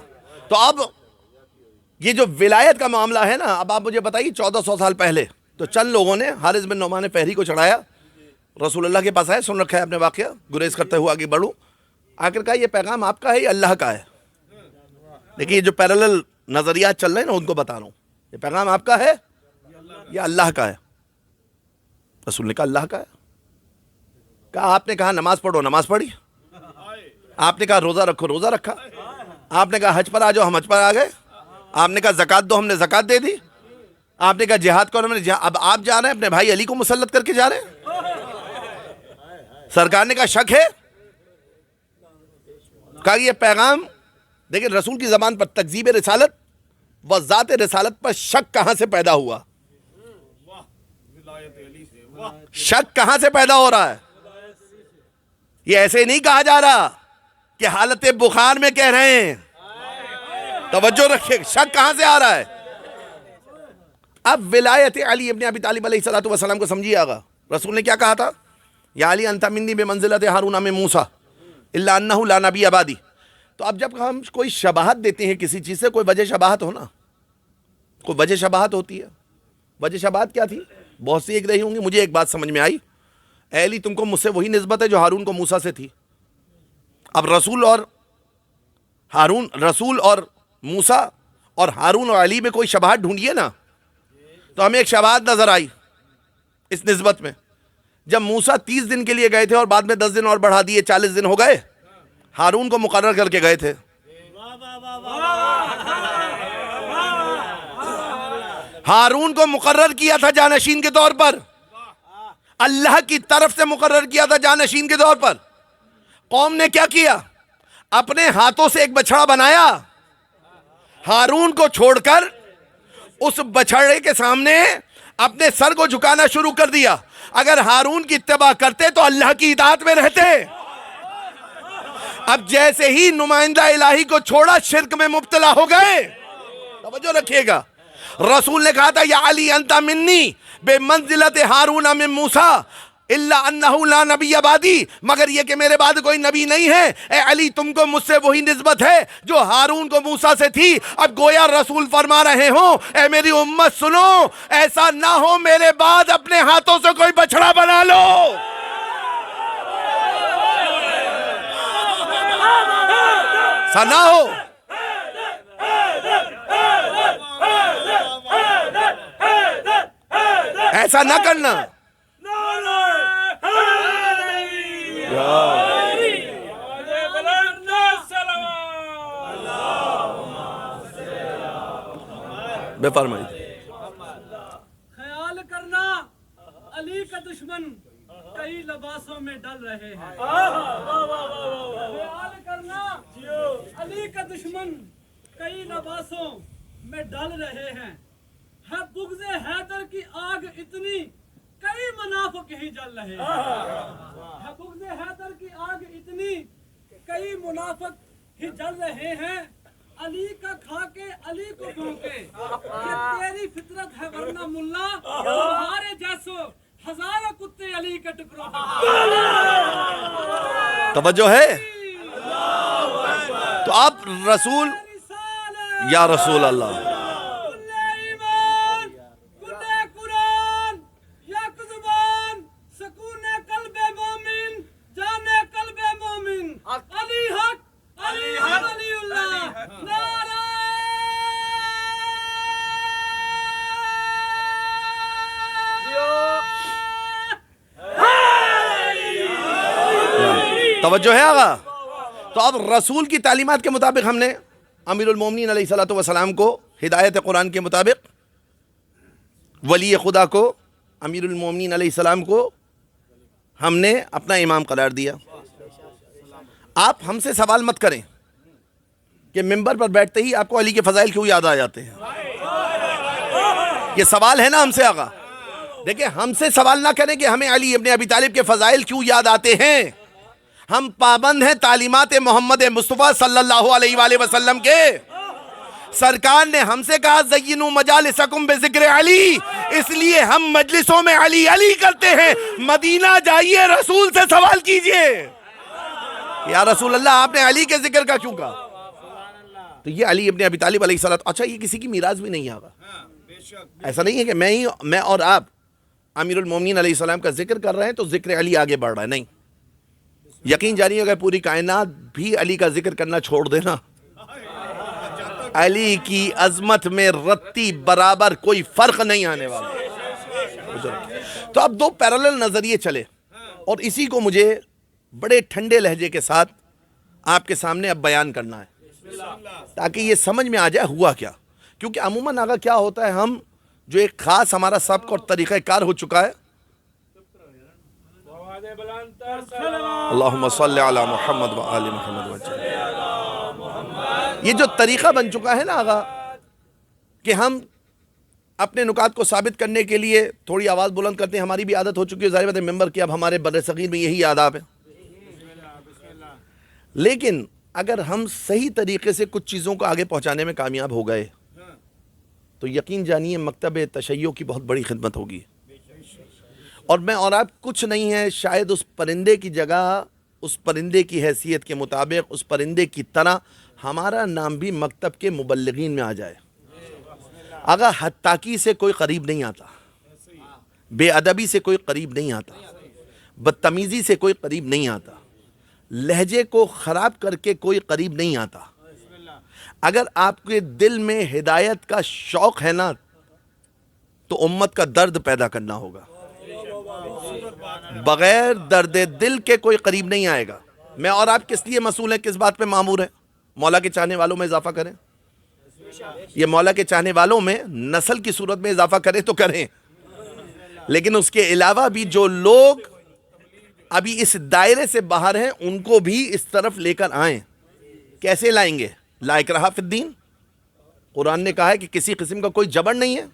تو اب یہ جو ولایت کا معاملہ ہے نا، اب آپ مجھے بتائیے 1400 سال پہلے تو چند لوگوں نے حارث بن نعمان فہری کو چڑھایا، رسول اللہ کے پاس آئے، سن رکھا ہے اپنے واقعہ، گریز کرتے ہوئے آگے بڑھوں، آخر کہا یہ پیغام آپ کا ہے یا اللہ کا ہے؟ لیکن یہ جو پیرالل نظریات چل رہے ہیں نا ان کو بتا رہا ہوں، یہ پیغام آپ کا ہے یا اللہ کا ہے؟ رسول نے کہا اللہ کا ہے۔ کہا آپ نے کہا نماز پڑھو، نماز پڑھی، آپ نے کہا روزہ رکھو، روزہ رکھا، آپ نے کہا حج پر آ جاؤ، ہم حج پر آ گئے، آپ نے کہا زکات دو، ہم نے زکات دے دی، آپ نے کہا جہاد کرو، ہم نے اب آپ جا رہے ہیں اپنے بھائی علی کو مسلط کر کے جا رہے ہیں۔ سرکار نے کہا شک ہے، کہا یہ پیغام دیکھیں رسول کی زبان پر تکذیب رسالت و ذات رسالت پر شک کہاں سے پیدا ہوا؟ شک کہاں سے پیدا ہو رہا ہے؟ یہ ایسے نہیں کہا جا رہا کہ حالت بخار میں کہہ رہے ہیں، توجہ رکھیں، شک کہاں سے آ رہا ہے؟ اب ولایت علی ابن ابی طالب علیہ السلام کو سمجھیے آگا، رسول نے کیا کہا تھا؟ یا علی انت منی بمنزلت ہارون من موسیٰ الا انہ لا نبی بعدی. تو اب جب ہم کوئی شباہت دیتے ہیں کسی چیز سے، کوئی وجہ شباہت ہو نا، کوئی وجہ شباہت ہوتی ہے. وجہ شباہت کیا تھی؟ بہت سی ایک رہی ہوں گی. مجھے ایک بات سمجھ میں آئی، اے علی تم کو مجھ سے وہی نسبت ہے جو ہارون کو موسیٰ سے تھی. اب رسول اور موسیٰ اور ہارون اور علی میں کوئی شباہت ڈھونڈیے نا، تو ہمیں ایک شباہت نظر آئی اس نسبت میں. جب موسیٰ 30 دن کے لیے گئے تھے اور بعد میں 10 دن اور بڑھا دیے، 40 دن ہو گئے، ہارون کو مقرر کر کے گئے تھے. ہارون کو مقرر کیا تھا جانشین کے طور پر، اللہ کی طرف سے مقرر کیا تھا جانشین کے طور پر. قوم نے کیا کیا؟ اپنے ہاتھوں سے ایک بچھڑا بنایا، ہارون کو چھوڑ کر اس بچھڑے کے سامنے اپنے سر کو جھکانا شروع کر دیا. اگر ہارون کی اتباع کرتے تو اللہ کی اطاعت میں رہتے. اب جیسے ہی نمائندہ الہی کو چھوڑا، شرک میں مبتلا ہو گئے. توجہ رکھیے گا، رسول نے کہا تھا یا علی انت منی بے منزلت ہارون من موسیٰ الا انہ لا نبی بعدی، مگر یہ کہ میرے بعد کوئی نبی نہیں ہے. اے علی تم کو مجھ سے وہی نسبت ہے جو ہارون کو موسیٰ سے تھی. اب گویا رسول فرما رہے ہوں، اے میری امت سنو، ایسا نہ ہو میرے بعد اپنے ہاتھوں سے کوئی بچھڑا بنا لو. ایسا نہ ہو. ایسا نہ کرنا. بے فرمائی. خیال کرنا علی کا دشمن کئی لباسوں میں ڈل رہے ہیں. خیال کرنا علی کا دشمن کئی لباسوں میں ڈل رہے ہیں. ہے بغض حیدر کی آگ اتنی کئی منافق ہی جل رہے ہیں. ہے بغض حیدر کی آگ اتنی کئی منافق ہی جل رہے ہیں. علی کا کھا کے علی کو بھونکے، یہ تیری فطرت ہے ورنہ ملا تمہارے جیسو ہزاروں کتے علی کے ٹکڑوں. توجہ ہے. تو آپ رسول، یا رسول اللہ، توجہ ہے آغا. تو اب رسول کی تعلیمات کے مطابق ہم نے امیر المومنین علیہ الصلوۃ والسلام کو ہدایت قرآن کے مطابق، ولی خدا کو امیر المومنین علیہ السلام کو ہم نے اپنا امام قرار دیا. آپ ہم سے سوال مت کریں کہ ممبر پر بیٹھتے ہی آپ کو علی کے فضائل کیوں یاد آ جاتے ہیں. یہ سوال ہے نا ہم سے آغا. دیکھیں، ہم سے سوال نہ کریں کہ ہمیں علی ابن ابی طالب کے فضائل کیوں یاد آتے ہیں. ہم پابند ہیں تعلیمات محمد مصطفیٰ صلی اللہ علیہ وآلہ وسلم کے. سرکار نے ہم سے کہا زینوا مجالسکم بذکر علی، اس لیے ہم مجلسوں میں علی علی کرتے ہیں. مدینہ جائیے، رسول سے سوال کیجئے، یا رسول اللہ آپ نے علی کے ذکر کا کیوں کہا. تو یہ علی ابن ابی طالب علیہ السلام، اچھا یہ کسی کی میراث بھی نہیں آگا. ایسا نہیں ہے کہ میں اور آپ امیر المومنین علیہ السلام کا ذکر کر رہے ہیں تو ذکر علی آگے بڑھ رہا ہے. نہیں، یقین جانیے اگر پوری کائنات بھی علی کا ذکر کرنا چھوڑ دینا، علی کی عظمت میں رتی برابر کوئی فرق نہیں آنے والا. تو اب دو پیرالل نظریے چلے اور اسی کو مجھے بڑے ٹھنڈے لہجے کے ساتھ آپ کے سامنے اب بیان کرنا ہے تاکہ یہ سمجھ میں آ جائے ہوا کیا. کیونکہ عموماً آگا کیا ہوتا ہے، ہم جو ایک خاص ہمارا سبق اور طریقہ کار ہو چکا ہے، اللہم صلی علی محمد و آل محمد وجل، یہ جو طریقہ بن چکا ہے نا آغا کہ ہم اپنے نکات کو ثابت کرنے کے لیے تھوڑی آواز بلند کرتے ہیں. ہماری بھی عادت ہو چکی ہے، ظاہر بات ہے ممبر کی اب ہمارے بر صغیر میں یہی آداب ہے. لیکن اگر ہم صحیح طریقے سے کچھ چیزوں کو آگے پہنچانے میں کامیاب ہو گئے تو یقین جانیے مکتب تشیع کی بہت بڑی خدمت ہوگی. اور میں اور آپ کچھ نہیں ہے، شاید اس پرندے کی جگہ، اس پرندے کی حیثیت کے مطابق، اس پرندے کی طرح ہمارا نام بھی مکتب کے مبلغین میں آ جائے. اگر حتاکی سے کوئی قریب نہیں آتا، بے ادبی سے کوئی قریب نہیں آتا، بدتمیزی سے کوئی قریب نہیں آتا، لہجے کو خراب کر کے کوئی قریب نہیں آتا. اگر آپ کے دل میں ہدایت کا شوق ہے نا، تو امت کا درد پیدا کرنا ہوگا. بغیر درد دل کے کوئی قریب نہیں آئے گا. میں اور آپ کس لیے مسئول ہیں، کس بات پہ مامور ہیں؟ مولا کے چاہنے والوں میں اضافہ کریں. یہ مولا کے چاہنے والوں میں نسل کی صورت میں اضافہ کریں تو کریں، لیکن اس کے علاوہ بھی جو لوگ ابھی اس دائرے سے باہر ہیں ان کو بھی اس طرف لے کر آئیں. کیسے لائیں گے؟ لا اکراہ فی الدین. قرآن نے کہا ہے کہ کسی قسم کا کوئی جبر نہیں ہے.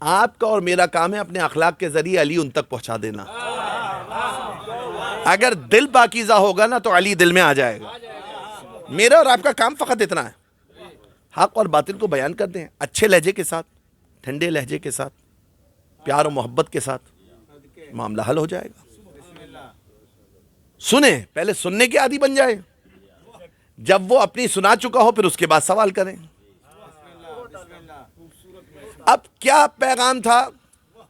آپ کا اور میرا کام ہے اپنے اخلاق کے ذریعے علی ان تک پہنچا دینا. اگر دل پاکیزہ ہوگا نا تو علی دل میں آ جائے گا. میرا اور آپ کا کام فقط اتنا ہے، حق اور باطل کو بیان کر دیں، اچھے لہجے کے ساتھ، ٹھنڈے لہجے کے ساتھ، پیار و محبت کے ساتھ، معاملہ حل ہو جائے گا. سنیں، پہلے سننے کے عادی بن جائیں. جب وہ اپنی سنا چکا ہو پھر اس کے بعد سوال کریں. اب کیا پیغام تھا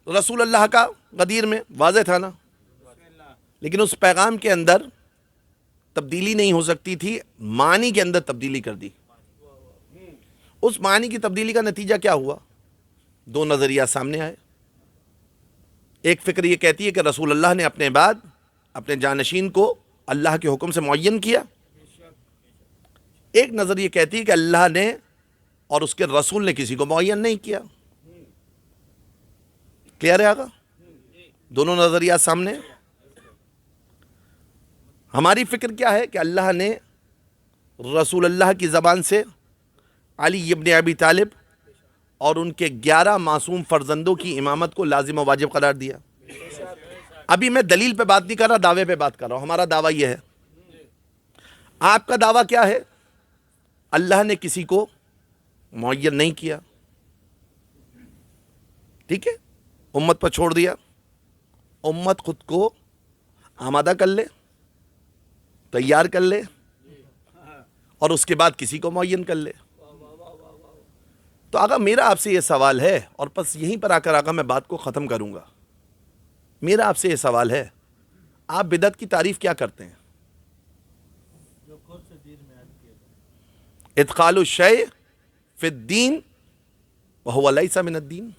رسول اللہ کا غدیر میں؟ واضح تھا نا. لیکن اس پیغام کے اندر تبدیلی نہیں ہو سکتی تھی، معنی کے اندر تبدیلی کر دی. اس معنی کی تبدیلی کا نتیجہ کیا ہوا؟ دو نظریہ سامنے آئے. ایک فکر یہ کہتی ہے کہ رسول اللہ نے اپنے بعد اپنے جانشین کو اللہ کے حکم سے معین کیا. ایک نظر یہ کہتی ہے کہ اللہ نے اور اس کے رسول نے کسی کو معین نہیں کیا. کلیئر ہے آقا؟ دونوں نظریات سامنے. ہماری فکر کیا ہے کہ اللہ نے رسول اللہ کی زبان سے علی ابن ابی طالب اور ان کے 11 معصوم فرزندوں کی امامت کو لازم و واجب قرار دیا. ابھی میں دلیل پہ بات نہیں کر رہا، دعوے پہ بات کر رہا ہوں. ہمارا دعویٰ یہ ہے. آپ کا دعویٰ کیا ہے؟ اللہ نے کسی کو معین نہیں کیا. ٹھیک ہے، امت پر چھوڑ دیا. امت خود کو آمادہ کر لے، تیار کر لے، اور اس کے بعد کسی کو معین کر لے. تو آقا میرا آپ سے یہ سوال ہے، اور بس یہیں پر آ کر آقا میں بات کو ختم کروں گا. میرا آپ سے یہ سوال ہے، آپ بدعت کی تعریف کیا کرتے ہیں؟ ادخال الشیء فی الدین وہو لیس من الدین.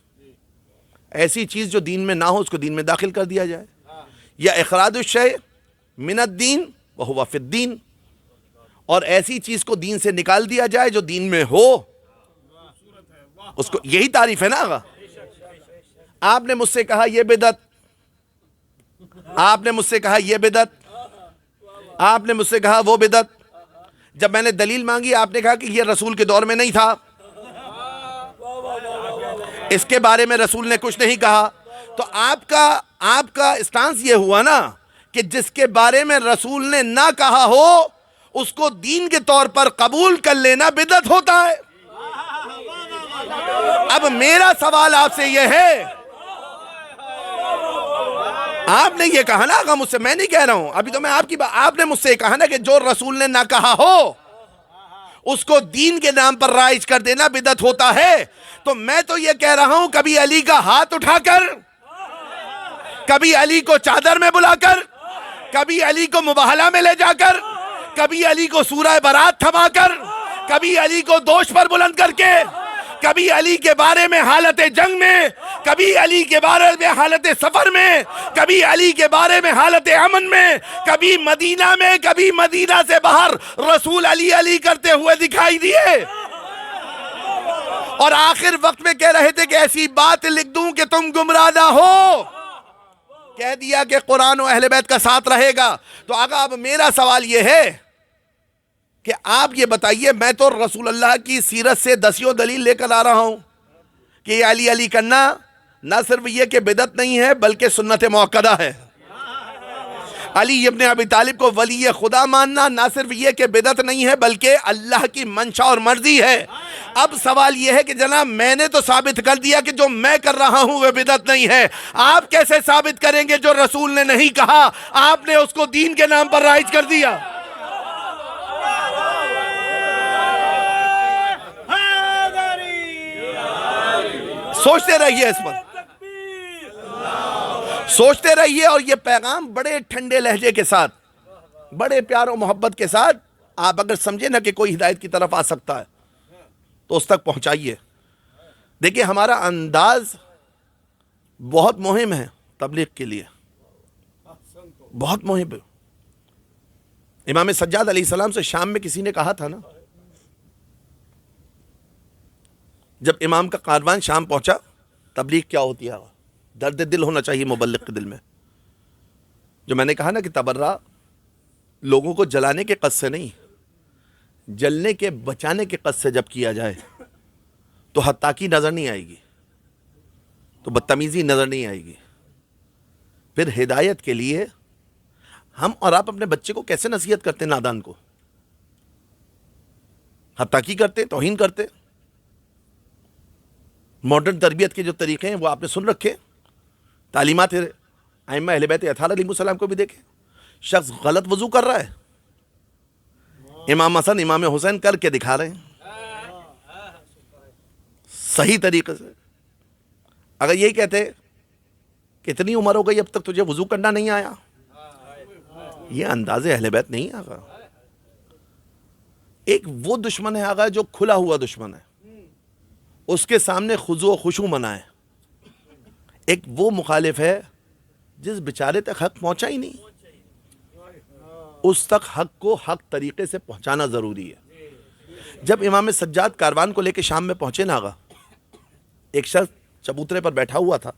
ایسی چیز جو دین میں نہ ہو اس کو دین میں داخل کر دیا جائے. یا اخراج الشیء من الدین وہو فی الدین، اور ایسی چیز کو دین سے نکال دیا جائے جو دین میں ہو اس کو. یہی تعریف ہے نا آقا؟ آپ نے مجھ سے کہا یہ بدعت، آپ نے مجھ سے کہا یہ بدعت، آپ نے مجھ سے کہا وہ بدعت. جب میں نے دلیل مانگی آپ نے کہا کہ یہ رسول کے دور میں نہیں تھا، اس کے بارے میں رسول نے کچھ نہیں کہا. تو آپ کا اسٹانس یہ ہوا نا کہ جس کے بارے میں رسول نے نہ کہا ہو اس کو دین کے طور پر قبول کر لینا بدعت ہوتا ہے. اب میرا سوال آپ سے یہ ہے، آپ نے یہ کہا نا آقا مجھ سے، میں نہیں کہہ رہا ہوں ابھی تو میں آپ کی بات، آپ نے مجھ سے کہا نا کہ جو رسول نے نہ کہا ہو اس کو دین کے نام پر رائج کر دینا بدعت ہوتا ہے. تو میں تو یہ کہہ رہا ہوں کبھی علی کا ہاتھ اٹھا کر، کبھی علی کو چادر میں بلا کر، کبھی علی کو مباہلہ میں لے جا کر، کبھی علی کو سورہ برات تھما کر، کبھی علی کو دوش پر بلند کر کے، کبھی علی کے بارے میں حالت جنگ میں، کبھی علی کے بارے میں حالت سفر میں، کبھی علی کے بارے میں حالت امن میں، کبھی مدینہ میں، کبھی مدینہ سے باہر رسول علی علی کرتے ہوئے دکھائی دیے. اور آخر وقت میں کہہ رہے تھے کہ ایسی بات لکھ دوں کہ تم گمراہ نہ ہو. کہہ دیا کہ قرآن و اہل بیت کا ساتھ رہے گا. تو آقا اب میرا سوال یہ ہے کہ آپ یہ بتائیے، میں تو رسول اللہ کی سیرت سے دسیوں دلیل لے کر آ رہا ہوں کہ یہ علی علی کرنا نہ صرف یہ کہ بدعت نہیں ہے بلکہ سنت موقدہ ہے. علی ابن ابی طالب کو ولی خدا ماننا نہ صرف یہ کہ بدعت نہیں ہے بلکہ اللہ کی منشا اور مرضی ہے۔ اب سوال یہ ہے کہ جناب میں نے تو ثابت کر دیا کہ جو میں کر رہا ہوں وہ بدعت نہیں ہے، آپ کیسے ثابت کریں گے جو رسول نے نہیں کہا آپ نے اس کو دین کے نام پر رائج کر دیا؟ سوچتے رہیے اس پر، سوچتے رہیے، اور یہ پیغام بڑے ٹھنڈے لہجے کے ساتھ، بڑے پیار و محبت کے ساتھ آپ اگر سمجھیں نا کہ کوئی ہدایت کی طرف آ سکتا ہے تو اس تک پہنچائیے۔ دیکھیں ہمارا انداز بہت مہم ہے تبلیغ کے لیے، بہت مہم ہے۔ امام سجاد علیہ السلام سے شام میں کسی نے کہا تھا نا، جب امام کا کاروان شام پہنچا، تبلیغ کیا ہوتی ہے؟ درد دل ہونا چاہیے مبلغ کے دل میں۔ جو میں نے کہا نا کہ تبرہ لوگوں کو جلانے کے قصد سے نہیں، جلنے کے بچانے کے قصد سے جب کیا جائے تو حتاقی نظر نہیں آئے گی، تو بدتمیزی نظر نہیں آئے گی۔ پھر ہدایت کے لیے ہم اور آپ اپنے بچے کو کیسے نصیحت کرتے ہیں؟ نادان کو حتاقی کرتے، توہین کرتے۔ ماڈرن تربیت کے جو طریقے ہیں وہ آپ نے سن رکھے، تعلیمات ائمہ اہل بیت اطہار علیہ السلام کو بھی دیکھیں۔ شخص غلط وضو کر رہا ہے، امام حسن امام حسین کر کے دکھا رہے ہیں صحیح طریقے سے۔ اگر یہی کہتے کہ اتنی عمر ہو گئی اب تک تجھے وضو کرنا نہیں آیا، یہ انداز اہل بیت نہیں آگا۔ ایک وہ دشمن ہے آگا جو کھلا ہوا دشمن ہے، اس کے سامنے خضوع و خشوع منائے۔ ایک وہ مخالف ہے جس بیچارے تک حق پہنچا ہی نہیں، اس تک حق کو حق طریقے سے پہنچانا ضروری ہے۔ جب امام سجاد کاروان کو لے کے شام میں پہنچے نا آگا، ایک شخص چبوترے پر بیٹھا ہوا تھا،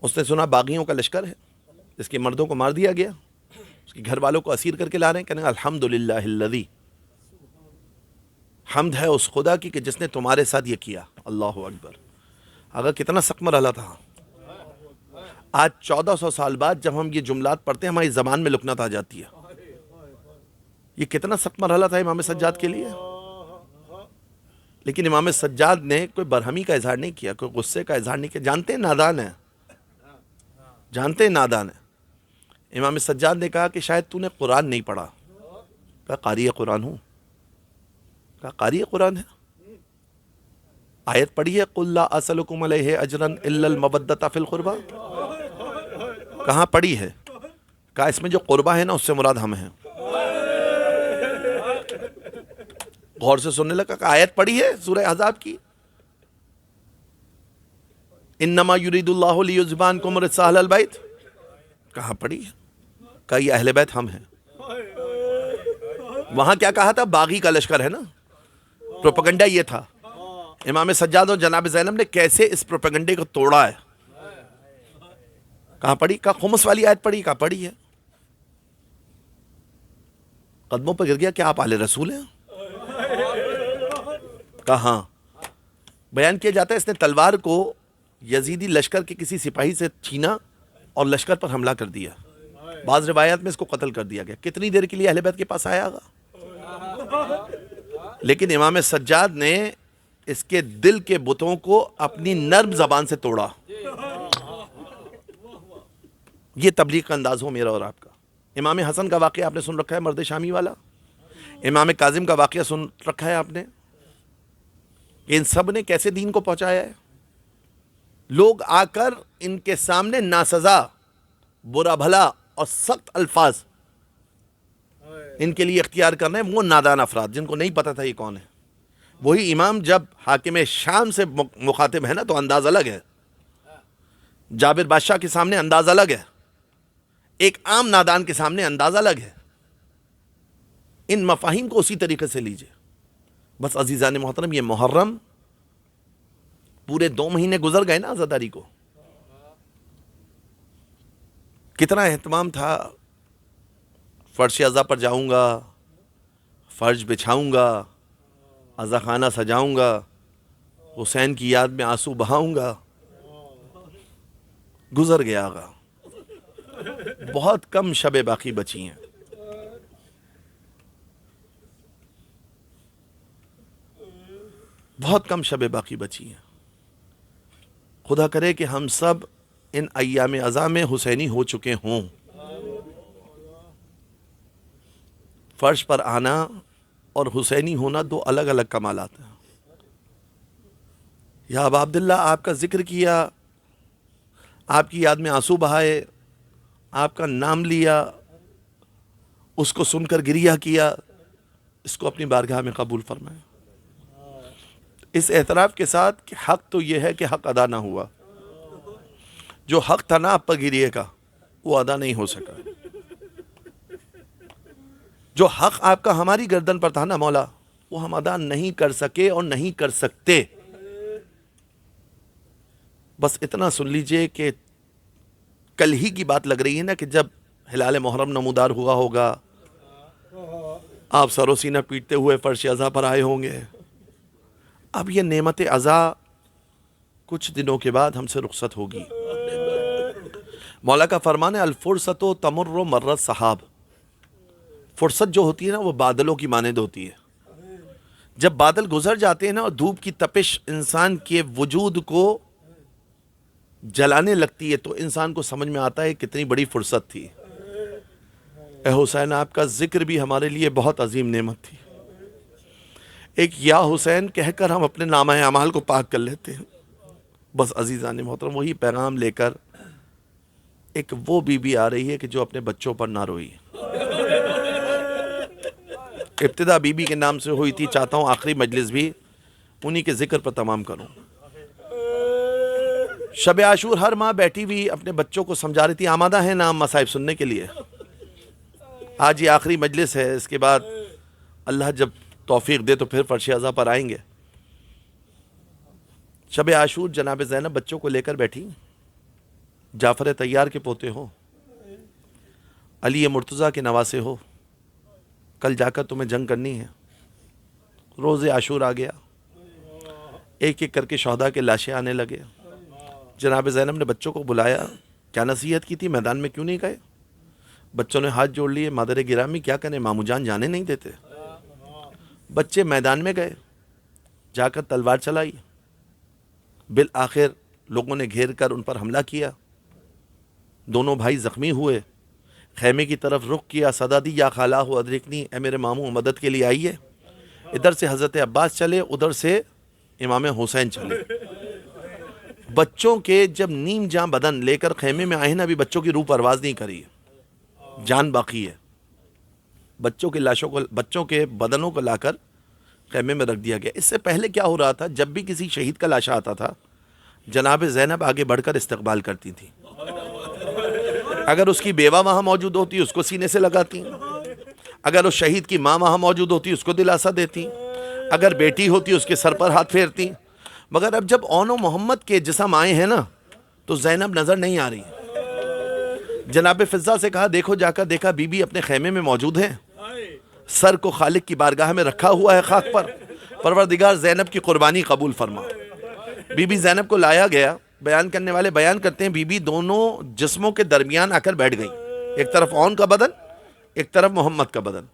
اس نے سنا باغیوں کا لشکر ہے، اس کے مردوں کو مار دیا گیا، اس کے گھر والوں کو اسیر کر کے لا رہے ہیں، کہنے الحمدللہ الذی، حمد ہے اس خدا کی کہ جس نے تمہارے ساتھ یہ کیا۔ اللہ اکبر۔ اگر کتنا سخت مرحلہ تھا۔ آج 1400 سال بعد جب ہم یہ جملات پڑھتے ہیں ہماری زبان میں لکنت آ جاتی ہے۔ یہ کتنا سخت مرحلہ تھا امام سجاد کے لیے، لیکن امام سجاد نے کوئی برہمی کا اظہار نہیں کیا، کوئی غصے کا اظہار نہیں کیا۔ جانتے ہیں نادان ہے، جانتے ہیں نادان ہے۔ امام سجاد نے کہا کہ شاید تو نے قرآن نہیں پڑھا۔ کہا قاری قرآن ہوں۔ کہا قاری قرآن ہے؟ آیت پڑھی ہے قُلْ لَا أَسْأَلُكُمْ عَلَيْهِ أَجْرًا إِلَّا الْمَوَدَّةَ فِي الْقُرْبَى۔ کہاں پڑھی ہے؟ کہا اس میں جو قربہ ہے نا اس سے مراد ہم ہیں۔ غور سے سننے لگا کہ آیت پڑھی ہے سورہ احزاب کی، انما یرید اللہ لیذھب عنکم الرجس اہل البیت۔ کہاں پڑھی ہے؟ کہا یہ اہل بیت ہم ہیں۔ وہاں کیا کہا تھا؟ باغی کا لشکر ہے نا، پروپیگنڈا یہ تھا۔ امام سجاد اور جناب زینب نے کیسے اس پروپیگنڈے کو توڑا ہے؟ کہاں پڑھی؟ کہا خمس والی آیت پڑھی؟ کہا پڑھی ہے۔ قدموں پر گر گیا کہ آپ آل رسول ہیں؟ کہا ہاں۔ بیان کیا جاتا ہے اس نے تلوار کو یزیدی لشکر کے کسی سپاہی سے چھینا اور لشکر پر حملہ کر دیا۔ بعض روایات میں اس کو قتل کر دیا گیا۔ کتنی دیر کے لیے اہل بیت کے پاس آیا گا؟ لیکن امام سجاد نے اس کے دل کے بتوں کو اپنی نرم زبان سے توڑا۔ یہ تبلیغ کا انداز ہو میرا اور آپ کا۔ امام حسن کا واقعہ آپ نے سن رکھا ہے، مرد شامی والا۔ امام کاظم کا واقعہ سن رکھا ہے آپ نے، ان سب نے کیسے دین کو پہنچایا ہے۔ لوگ آ کر ان کے سامنے ناسزا، برا بھلا اور سخت الفاظ ان کے لیے اختیار کر رہے ہیں وہ نادان افراد جن کو نہیں پتا تھا یہ کون ہے۔ وہی امام جب حاکم شام سے مخاطب ہے نا تو انداز الگ ہے، جابر بادشاہ کے سامنے انداز الگ ہے، ایک عام نادان کے سامنے انداز الگ ہے۔ ان مفاہیم کو اسی طریقے سے لیجئے۔ بس عزیزان محترم، یہ محرم پورے 2 مہینے گزر گئے نا عزاداری کو، کتنا اہتمام تھا۔ فرش عزا پر جاؤں گا، فرش بچھاؤں گا، عزا خانہ سجاؤں گا، حسین کی یاد میں آنسو بہاؤں گا۔ گزر گیا آگا، بہت کم شب باقی بچی ہیں. بہت کم شب باقی بچی ہیں. خدا کرے کہ ہم سب ان ایام عزا میں حسینی ہو چکے ہوں. فرش پر آنا اور حسینی ہونا دو الگ الگ کمالات ہیں. یا ابا عبداللہ آپ کا ذکر کیا، آپ کی یاد میں آنسو بہائے، آپ کا نام لیا، اس کو سن کر گریہ کیا، اس کو اپنی بارگاہ میں قبول فرمائے، اس اعتراف کے ساتھ کہ حق تو یہ ہے کہ حق ادا نہ ہوا. جو حق تھا نا آپ پر گریے کا، وہ ادا نہیں ہو سکا. جو حق آپ کا ہماری گردن پر تھا نا مولا، وہ ہم ادا نہیں کر سکے اور نہیں کر سکتے. بس اتنا سن لیجئے کہ کل ہی کی بات لگ رہی ہے نا کہ جب ہلال محرم نمودار ہوا ہوگا، آپ سر و سینہ پیٹتے ہوئے فرش عزا پر آئے ہوں گے. اب یہ نعمت عزا کچھ دنوں کے بعد ہم سے رخصت ہوگی. مولا کا فرمان ہے الفرصت و تمر و مرت صحاب. فرصت جو ہوتی ہے نا وہ بادلوں کی مانند ہوتی ہے. جب بادل گزر جاتے ہیں نا اور دھوپ کی تپش انسان کے وجود کو جلانے لگتی ہے تو انسان کو سمجھ میں آتا ہے کتنی بڑی فرصت تھی. اے حسین آپ کا ذکر بھی ہمارے لیے بہت عظیم نعمت تھی. ایک یا حسین کہہ کر ہم اپنے نامہ اعمال کو پاک کر لیتے ہیں. بس عزیزان محترم وہی پیغام لے کر ایک وہ بی بی آ رہی ہے کہ جو اپنے بچوں پر نہ روئی. ابتدا بی بی کے نام سے ہوئی تھی، چاہتا ہوں آخری مجلس بھی انہی کے ذکر پر تمام کروں. شب عاشور ہر ماں بیٹھی ہوئی اپنے بچوں کو سمجھا رہی تھی آمادہ ہیں نام مصائب سننے کے لیے. آج یہ آخری مجلس ہے، اس کے بعد اللہ جب توفیق دے تو پھر فرش عزا پر آئیں گے. شب عاشور جناب زینب بچوں کو لے کر بیٹھی. جعفر طیار کے پوتے ہو، علی مرتضیٰ کے نواسے ہو، کل جا کر تمہیں جنگ کرنی ہے. روز عاشور آ گیا، ایک ایک کر کے شہداء کے لاشیں آنے لگے. جناب زینب نے بچوں کو بلایا، کیا نصیحت کی تھی، میدان میں کیوں نہیں گئے؟ بچوں نے ہاتھ جوڑ لیے، مادر گرامی کیا کریں، مامو جان جانے نہیں دیتے. بچے میدان میں گئے، جا کر تلوار چلائی. بالآخر لوگوں نے گھیر کر ان پر حملہ کیا. دونوں بھائی زخمی ہوئے. خیمے کی طرف رخ کیا، صدا دی یا خالہ ادرکنی، اے میرے ماموں مدد کے لیے آئیے. ادھر سے حضرت عباس چلے، ادھر سے امام حسین چلے. بچوں کے جب نیم جاں بدن لے کر خیمے میں آئے نا، ابھی بچوں کی روح پرواز نہیں کری ہے، جان باقی ہے. بچوں کے لاشوں کو، بچوں کے بدنوں کو لا کر خیمے میں رکھ دیا گیا. اس سے پہلے کیا ہو رہا تھا، جب بھی کسی شہید کا لاشا آتا تھا جناب زینب آگے بڑھ کر استقبال کرتی تھی. اگر اس کی بیوہ وہاں موجود ہوتی اس کو سینے سے لگاتی، اگر اس شہید کی ماں وہاں موجود ہوتی اس کو دلاسا دیتی، اگر بیٹی ہوتی اس کے سر پر ہاتھ پھیرتی. مگر اب جب اون و محمد کے جسم آئے ہیں نا تو زینب نظر نہیں آ رہی. جناب فضہ سے کہا دیکھو، جا کر دیکھا بی بی اپنے خیمے میں موجود ہیں، سر کو خالق کی بارگاہ میں رکھا ہوا ہے خاک پر. پروردگار زینب کی قربانی قبول فرما. بی بی زینب کو لایا گیا. بیان کرنے والے بیان کرتے ہیں بی بی دونوں جسموں کے درمیان آ کر بیٹھ گئیں، ایک طرف اون کا بدن، ایک طرف محمد کا بدن.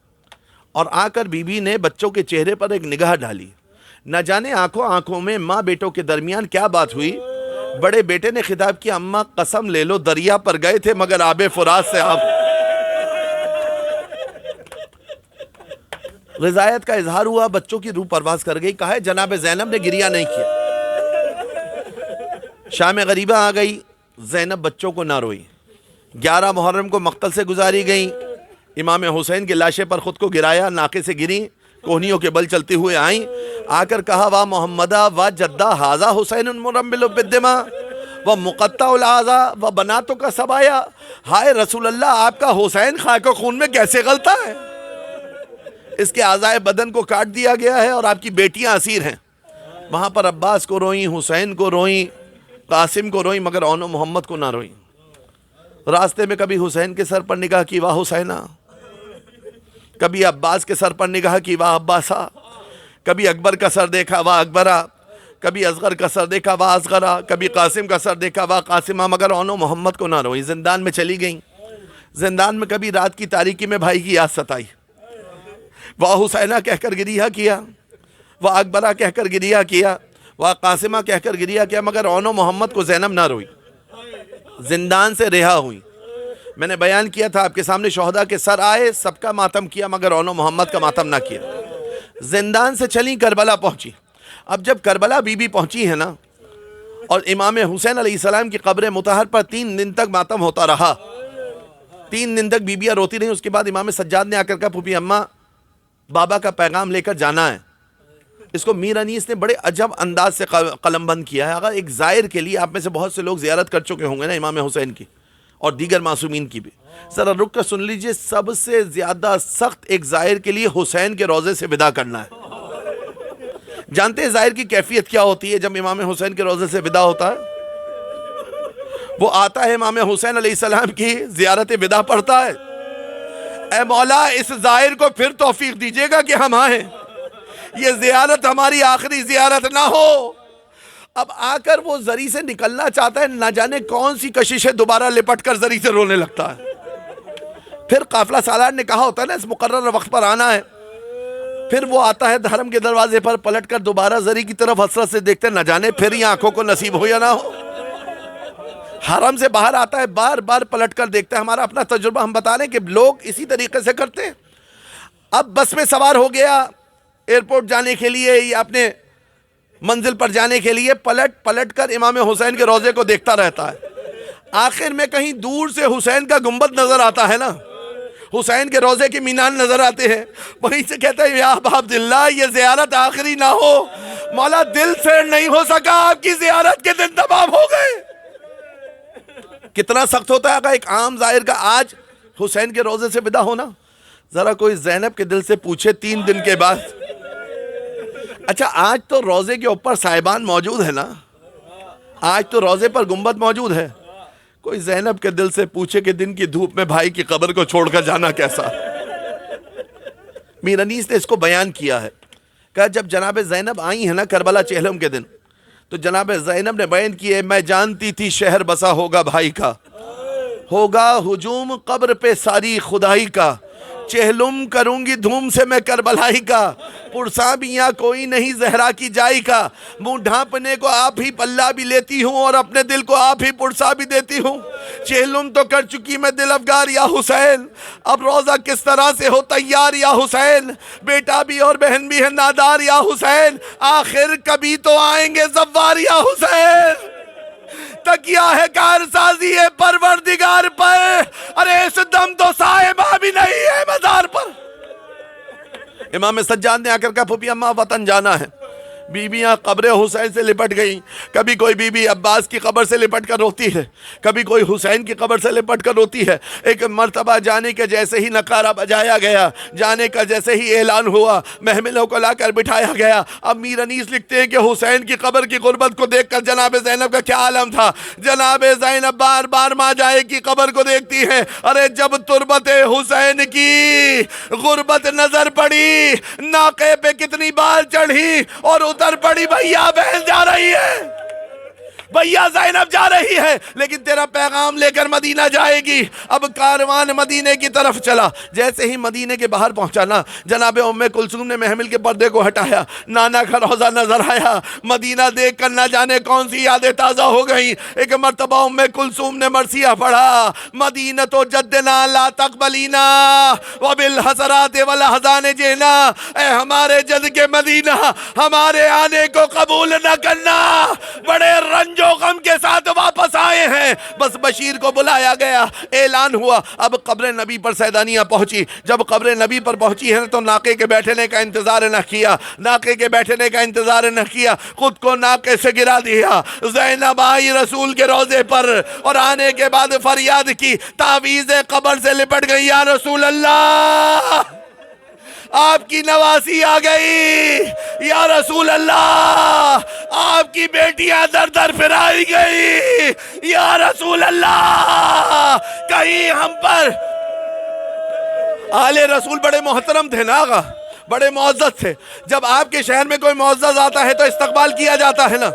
اور آ کر بی بی نے بچوں کے چہرے پر ایک نگاہ ڈالی. نہ جانے آنکھوں میں ماں بیٹوں کے درمیان کیا بات ہوئی. بڑے بیٹے نے خطاب کیا، اماں قسم لے لو دریا پر گئے تھے مگر آب فرات سے آپ. رضایت کا اظہار ہوا، بچوں کی روح پرواز کر گئی. کہا ہے جناب زینب نے گریہ نہیں کیا. شام غریبہ آ گئی، زینب بچوں کو نہ روئی. 11 محرم کو مقتل سے گزاری گئیں. امام حسین کے لاشے پر خود کو گرایا، ناقے سے گریں، کوہنیوں کے بل چلتے ہوئے آئیں. آ کر کہا وا محمدہ وا جدہ ہاذا حسین مرمل بالدماء و مقطع العزا و بناتوں کا سبایا. ہائے رسول اللہ، آپ کا حسین خاک و خون میں کیسے غلطہ ہے. اس کے اعضائے بدن کو کاٹ دیا گیا ہے اور آپ کی بیٹیاں اسیر ہیں. وہاں پر عباس کو روئیں، حسین کو روئیں، قاسم کو روئیں، مگر اون و محمد کو نہ روئیں. راستے میں کبھی حسین کے سر پر نگاہ کی، واہ حسینہ. کبھی عباس کے سر پر نگاہ کی، واہ عباسہ. کبھی اکبر کا سر دیکھا، واہ اکبرہ. کبھی اصغر کا سر دیکھا، واہ اصغرہ. کبھی قاسم کا سر دیکھا، واہ قاسمہ. مگر اون و محمد کو نہ روئیں. زندان میں چلی گئیں. زندان میں کبھی رات کی تاریکی میں بھائی کی یاد ستائی، وہ حسینہ کہہ کر گریہ کیا، وہ اکبرہ کہہ کر گریہ کیا، وہ قاسمہ کہہ کر گریہ کیا، مگر اون و محمد کو زینب نہ روئی، زندان سے رہا ہوئی۔ میں نے بیان کیا تھا آپ کے سامنے، شہداء کے سر آئے، سب کا ماتم کیا، مگر اون و محمد کا ماتم نہ کیا۔ زندان سے چلی کربلا پہنچی۔ اب جب کربلا بی بی پہنچی ہے نا، اور امام حسین علیہ السلام کی قبر مطہر پر 3 دن تک ماتم ہوتا رہا، 3 دن تک بیبیاں روتی رہیں۔ اس کے بعد امام سجاد نے آ کر کہا پھوپھی اماں بابا کا پیغام لے کر جانا ہے۔ اس کو میر انیس نے بڑے عجب انداز سے قلم بند کیا ہے۔ اگر ایک زائر کے لیے، آپ میں سے بہت سے لوگ زیارت کر چکے ہوں گے نا امام حسین کی اور دیگر معصومین کی بھی، ذرا رک کر سن لیجئے، سب سے زیادہ سخت ایک زائر کے لیے حسین کے روضے سے ودا کرنا ہے۔ جانتے ہیں زائر کی کیفیت کیا ہوتی ہے جب امام حسین کے روضے سے ودا ہوتا ہے؟ وہ آتا ہے امام حسین علیہ السلام کی زیارت ودا پڑھتا ہے، اے مولا اس زائر کو پھر توفیق دیجئے گا کہ ہم آئیں، یہ زیارت ہماری آخری زیارت نہ ہو۔ اب آ کر وہ زری سے نکلنا چاہتا ہے، نہ جانے کون سی کشش ہے، دوبارہ لپٹ کر زری سے رونے لگتا ہے۔ پھر قافلہ سالار نے کہا ہوتا ہے نا اس مقرر وقت پر آنا ہے، پھر وہ آتا ہے حرم کے دروازے پر، پلٹ کر دوبارہ زری کی طرف حسرت سے دیکھتے، نہ جانے پھر یہ آنکھوں کو نصیب ہو یا نہ ہو۔ حرم سے باہر آتا ہے، بار بار پلٹ کر دیکھتا ہے۔ ہمارا اپنا تجربہ ہم بتا رہے ہیں کہ لوگ اسی طریقے سے کرتے ہیں۔ اب بس میں سوار ہو گیا ایئرپورٹ جانے کے لیے یا اپنے منزل پر جانے کے لیے، پلٹ کر امام حسین کے روضے کو دیکھتا رہتا ہے۔ آخر میں کہیں دور سے حسین کا گنبد نظر آتا ہے نا، حسین کے روضے کے مینان نظر آتے ہیں، وہیں سے کہتا ہے یا ابا عبداللہ یہ زیارت آخری نہ ہو، مولا دل سے نہیں ہو سکا، آپ کی زیارت کے دن تمام ہو گئے۔ کتنا سخت ہوتا ہے اگر ایک عام زائر کا آج حسین کے روضے سے ودا ہونا۔ ذرا کوئی زینب کے دل سے پوچھے 3 دن کے بعد، اچھا آج تو روضے کے اوپر سائبان موجود ہے نا، آج تو روضے پر گنبد موجود ہے، کوئی زینب کے دل سے پوچھے کہ دن کی دھوپ میں بھائی کی قبر کو چھوڑ کر جانا کیسا۔ میر انیس نے اس کو بیان کیا ہے، کہ جب جناب زینب آئی ہیں نا کربلا چہلم کے دن، تو جناب زینب نے بیان کیے، میں جانتی تھی شہر بسا ہوگا بھائی کا، ہوگا ہجوم قبر پہ ساری خدائی کا، چہلم کروں گی دھوم سے میں کربلائی کا، پرساں بھی یہاں کوئی نہیں زہرا کی جائی کا، منہ ڈھانپنے کو آپ ہی پلہ بھی لیتی ہوں اور اپنے دل کو آپ ہی پرسا بھی دیتی ہوں، چہلم تو کر چکی میں دل افگار یا حسین، اب روزہ کس طرح سے ہو تیار یا حسین، بیٹا بھی اور بہن بھی ہے نادار یا حسین، آخر کبھی تو آئیں گے زوار یا حسین، تکیہ ہے کارسازی ہے پروردگار پر، ارے اس دم تو صاحبہ بھی نہیں ہے مزار پر۔ امام سجاد نے آ کر کہا پھوپھی اماں وطن جانا ہے، بیویاں قبر حسین سے لپٹ گئیں، کبھی کوئی بی بی عباس کی قبر سے لپٹ کر روتی ہے، کبھی کوئی حسین کی قبر سے لپٹ کر روتی ہے۔ ایک مرتبہ جانے کے جیسے ہی نقارہ بجایا گیا، جانے کا جیسے ہی اعلان ہوا، محملوں کو لا کر بٹھایا گیا۔ اب میر انیس لکھتے ہیں کہ حسین کی قبر کی غربت کو دیکھ کر جناب زینب کا کیا عالم تھا۔ جناب زینب بار بار ماں جائے کی قبر کو دیکھتی ہیں، ارے جب تربت حسین کی غربت نظر پڑی، ناقے پہ کتنی بار چڑھی اور اتر پڑی، بھیا بہن جا رہی ہے، بھیا زینب جا رہی ہے، لیکن تیرا پیغام لے کر مدینہ جائے گی۔ اب کاروان مدینے کی طرف چلا، جیسے ہی مدینے کے باہر پہنچا نا، جناب ام کلثوم نے محمل کے پردے کو ہٹایا، نانا کا روضہ نظر آیا، مدینہ دیکھ کر نہ جانے کون سی یادیں تازہ ہو گئیں۔ ایک مرتبہ ام کلثوم نے مرثیہ پڑھا، مدینہ جدنا لا تقبلینا وبالحسرات والاحزان جئنا، اے ہمارے جد کے مدینہ ہمارے آنے کو قبول نہ کرنا، بڑے رنج و غم کے ساتھ واپس آئے ہیں۔ بس بشیر کو بلایا گیا، اعلان ہوا، اب قبر نبی پر سیدانیہ پہنچی۔ جب قبر نبی پر پہنچی ہے تو ناقے کے بیٹھنے کا انتظار نہ کیا، ناقے کے بیٹھنے کا انتظار نہ کیا، خود کو ناقے سے گرا دیا۔ زینب آئی رسول کے روضے پر اور آنے کے بعد فریاد کی، تعویذ قبر سے لپٹ گئی، یا رسول اللہ آپ کی نواسی آ گئی، یا رسول اللہ آپ کی بیٹیاں در در پھرائی گئی، یا رسول اللہ کہیں ہم پر۔ آل رسول بڑے محترم تھے نا آقا، بڑے معزز تھے۔ جب آپ کے شہر میں کوئی معزز آتا ہے تو استقبال کیا جاتا ہے نا،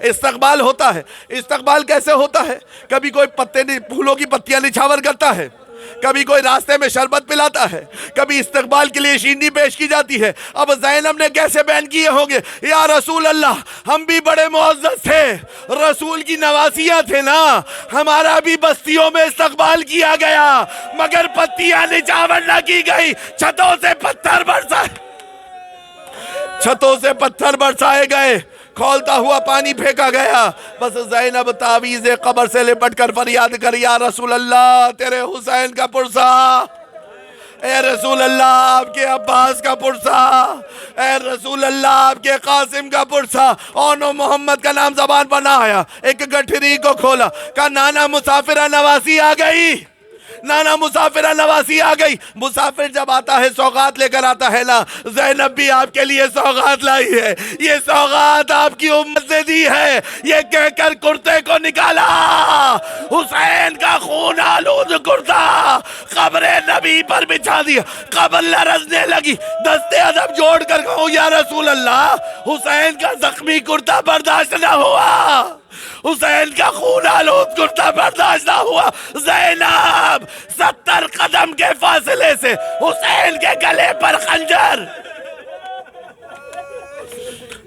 استقبال ہوتا ہے۔ استقبال کیسے ہوتا ہے؟ کبھی کوئی پھولوں کی پتیاں نچھاور کرتا ہے، کبھی کوئی راستے میں شربت پلاتا ہے، کبھی استقبال کے لیے شیرنی پیش کی جاتی ہے۔ اب زینب نے کیسے بیان کیے ہوں گے، یا رسول اللہ ہم بھی بڑے معزز تھے، رسول کی نواسیاں تھے نا، ہمارا بھی بستیوں میں استقبال کیا گیا، مگر پتیاں نچاور نہ کی گئی، چھتوں سے پتھر برسائے گئے، کھولتا ہوا پانی پھینکا گیا۔ بس زینب تعویذ قبر سے لپٹ کر فریاد کر، یا رسول اللہ تیرے حسین کا پرسا، اے رسول اللہ آپ کے عباس کا پرسا، اے رسول اللہ آپ کے قاسم کا پرسا۔ اونو محمد کا نام زبان پر نہ آیا، ایک گٹھری کو کھولا، کہا نانا مسافرہ نواسی آ گئی، نانا مسافرہ نواسی آ گئی۔ مسافر جب آتا ہے سوغات لے کر آتا ہے نا، زینب بھی آپ کے لیے سوغات لائی ہے، یہ سوغات آپ کی امت نے دی ہے، یہ کہہ کر کرتے کو نکالا، حسین کا خون آلود کرتا قبر نبی پر بچھا دیا، قبر لرزنے لگی، دستے ادب جوڑ کر کہوں یا رسول اللہ حسین کا زخمی کرتا برداشت نہ ہوا، حسین کا خون آلود کرتا برداشت نہ ہوا۔ زینب 70 قدم کے فاصلے سے حسین کے گلے پر خنجر۔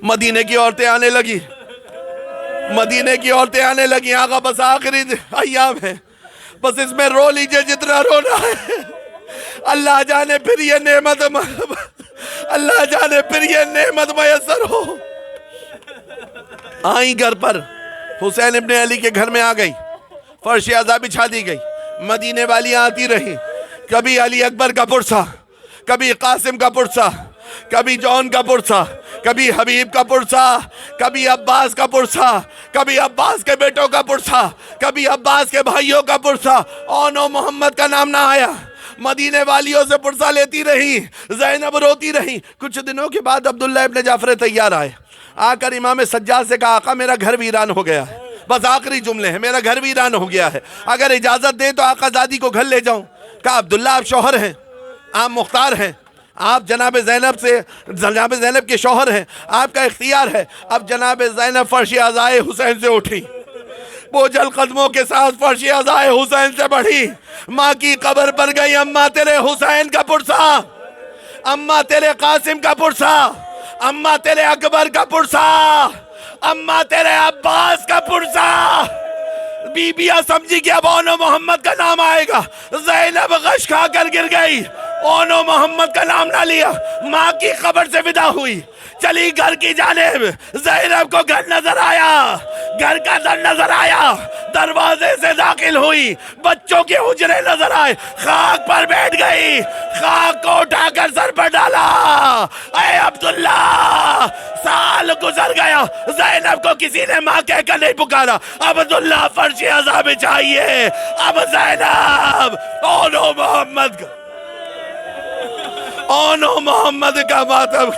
مدینے کی عورتیں آنے لگی، مدینے کی عورتیں آنے لگی، آقا بس آخری ایام ہے، بس اس میں رو لیجئے جتنا رونا ہے، اللہ جانے پھر یہ نعمت، اللہ جانے پھر یہ نعمت میسر ہو۔ آئیں گھر پر، حسین ابن علی کے گھر میں آ گئی، فرش عزا بچھا دی گئی، مدینے والی آتی رہی، کبھی علی اکبر کا پرسا، کبھی قاسم کا پرسا، کبھی جون کا پرسا، کبھی حبیب کا پرسا، کبھی عباس کا پرسا، کبھی عباس کے بیٹوں کا پرسا، کبھی عباس کے بھائیوں کا پرسا۔ اونو محمد کا نام نہ آیا، مدینے والیوں سے پرسا لیتی رہی، زینب روتی رہی۔ کچھ دنوں کے بعد عبداللہ ابن جعفر طیار آئے، آ کر امام سجاد سے کہا آقا میرا گھر ویران ہو گیا ہے، بس آخری جملے ہیں، میرا گھر ویران ہو گیا ہے، اگر اجازت دیں تو آقا زادی کو گھر لے جاؤں۔ کہا عبداللہ آپ شوہر ہیں، آپ مختار ہیں، آپ جناب زینب کے شوہر ہیں، آپ کا اختیار ہے۔ اب جناب زینب فرش عزائے حسین سے اٹھی، بوجھل قدموں کے ساتھ فرش عزائے حسین سے بڑھی، ماں کی قبر پر گئی، اماں تیرے حسین کا پرسا، اماں تیرے قاسم کا پرسا، اماں تیرے اکبر کا پرسا، اماں تیرے عباس کا پرسا۔ بی بیاں سمجھی کہ اب اونو محمد کا نام آئے گا، زینب غش کھا کر گر گئی، اونو محمد کا نام نہ لیا، ماں کی قبر سے ودا ہوئی، چلی گھر کی جانب۔ زینب کو گھر نظر آیا، گھر کا در نظر آیا، دروازے سے داخل ہوئی، بچوں کے حجرے نظر آئے، خاک پر بیٹھ گئی، خاک کو اٹھا کر سر پر ڈالا۔ اے عبداللہ سال گزر گیا، زینب کو کسی نے ماں کہہ کر نہیں پکارا، عبداللہ فرش عزا بچھائیے، اب زینب اونو محمد کا ماتم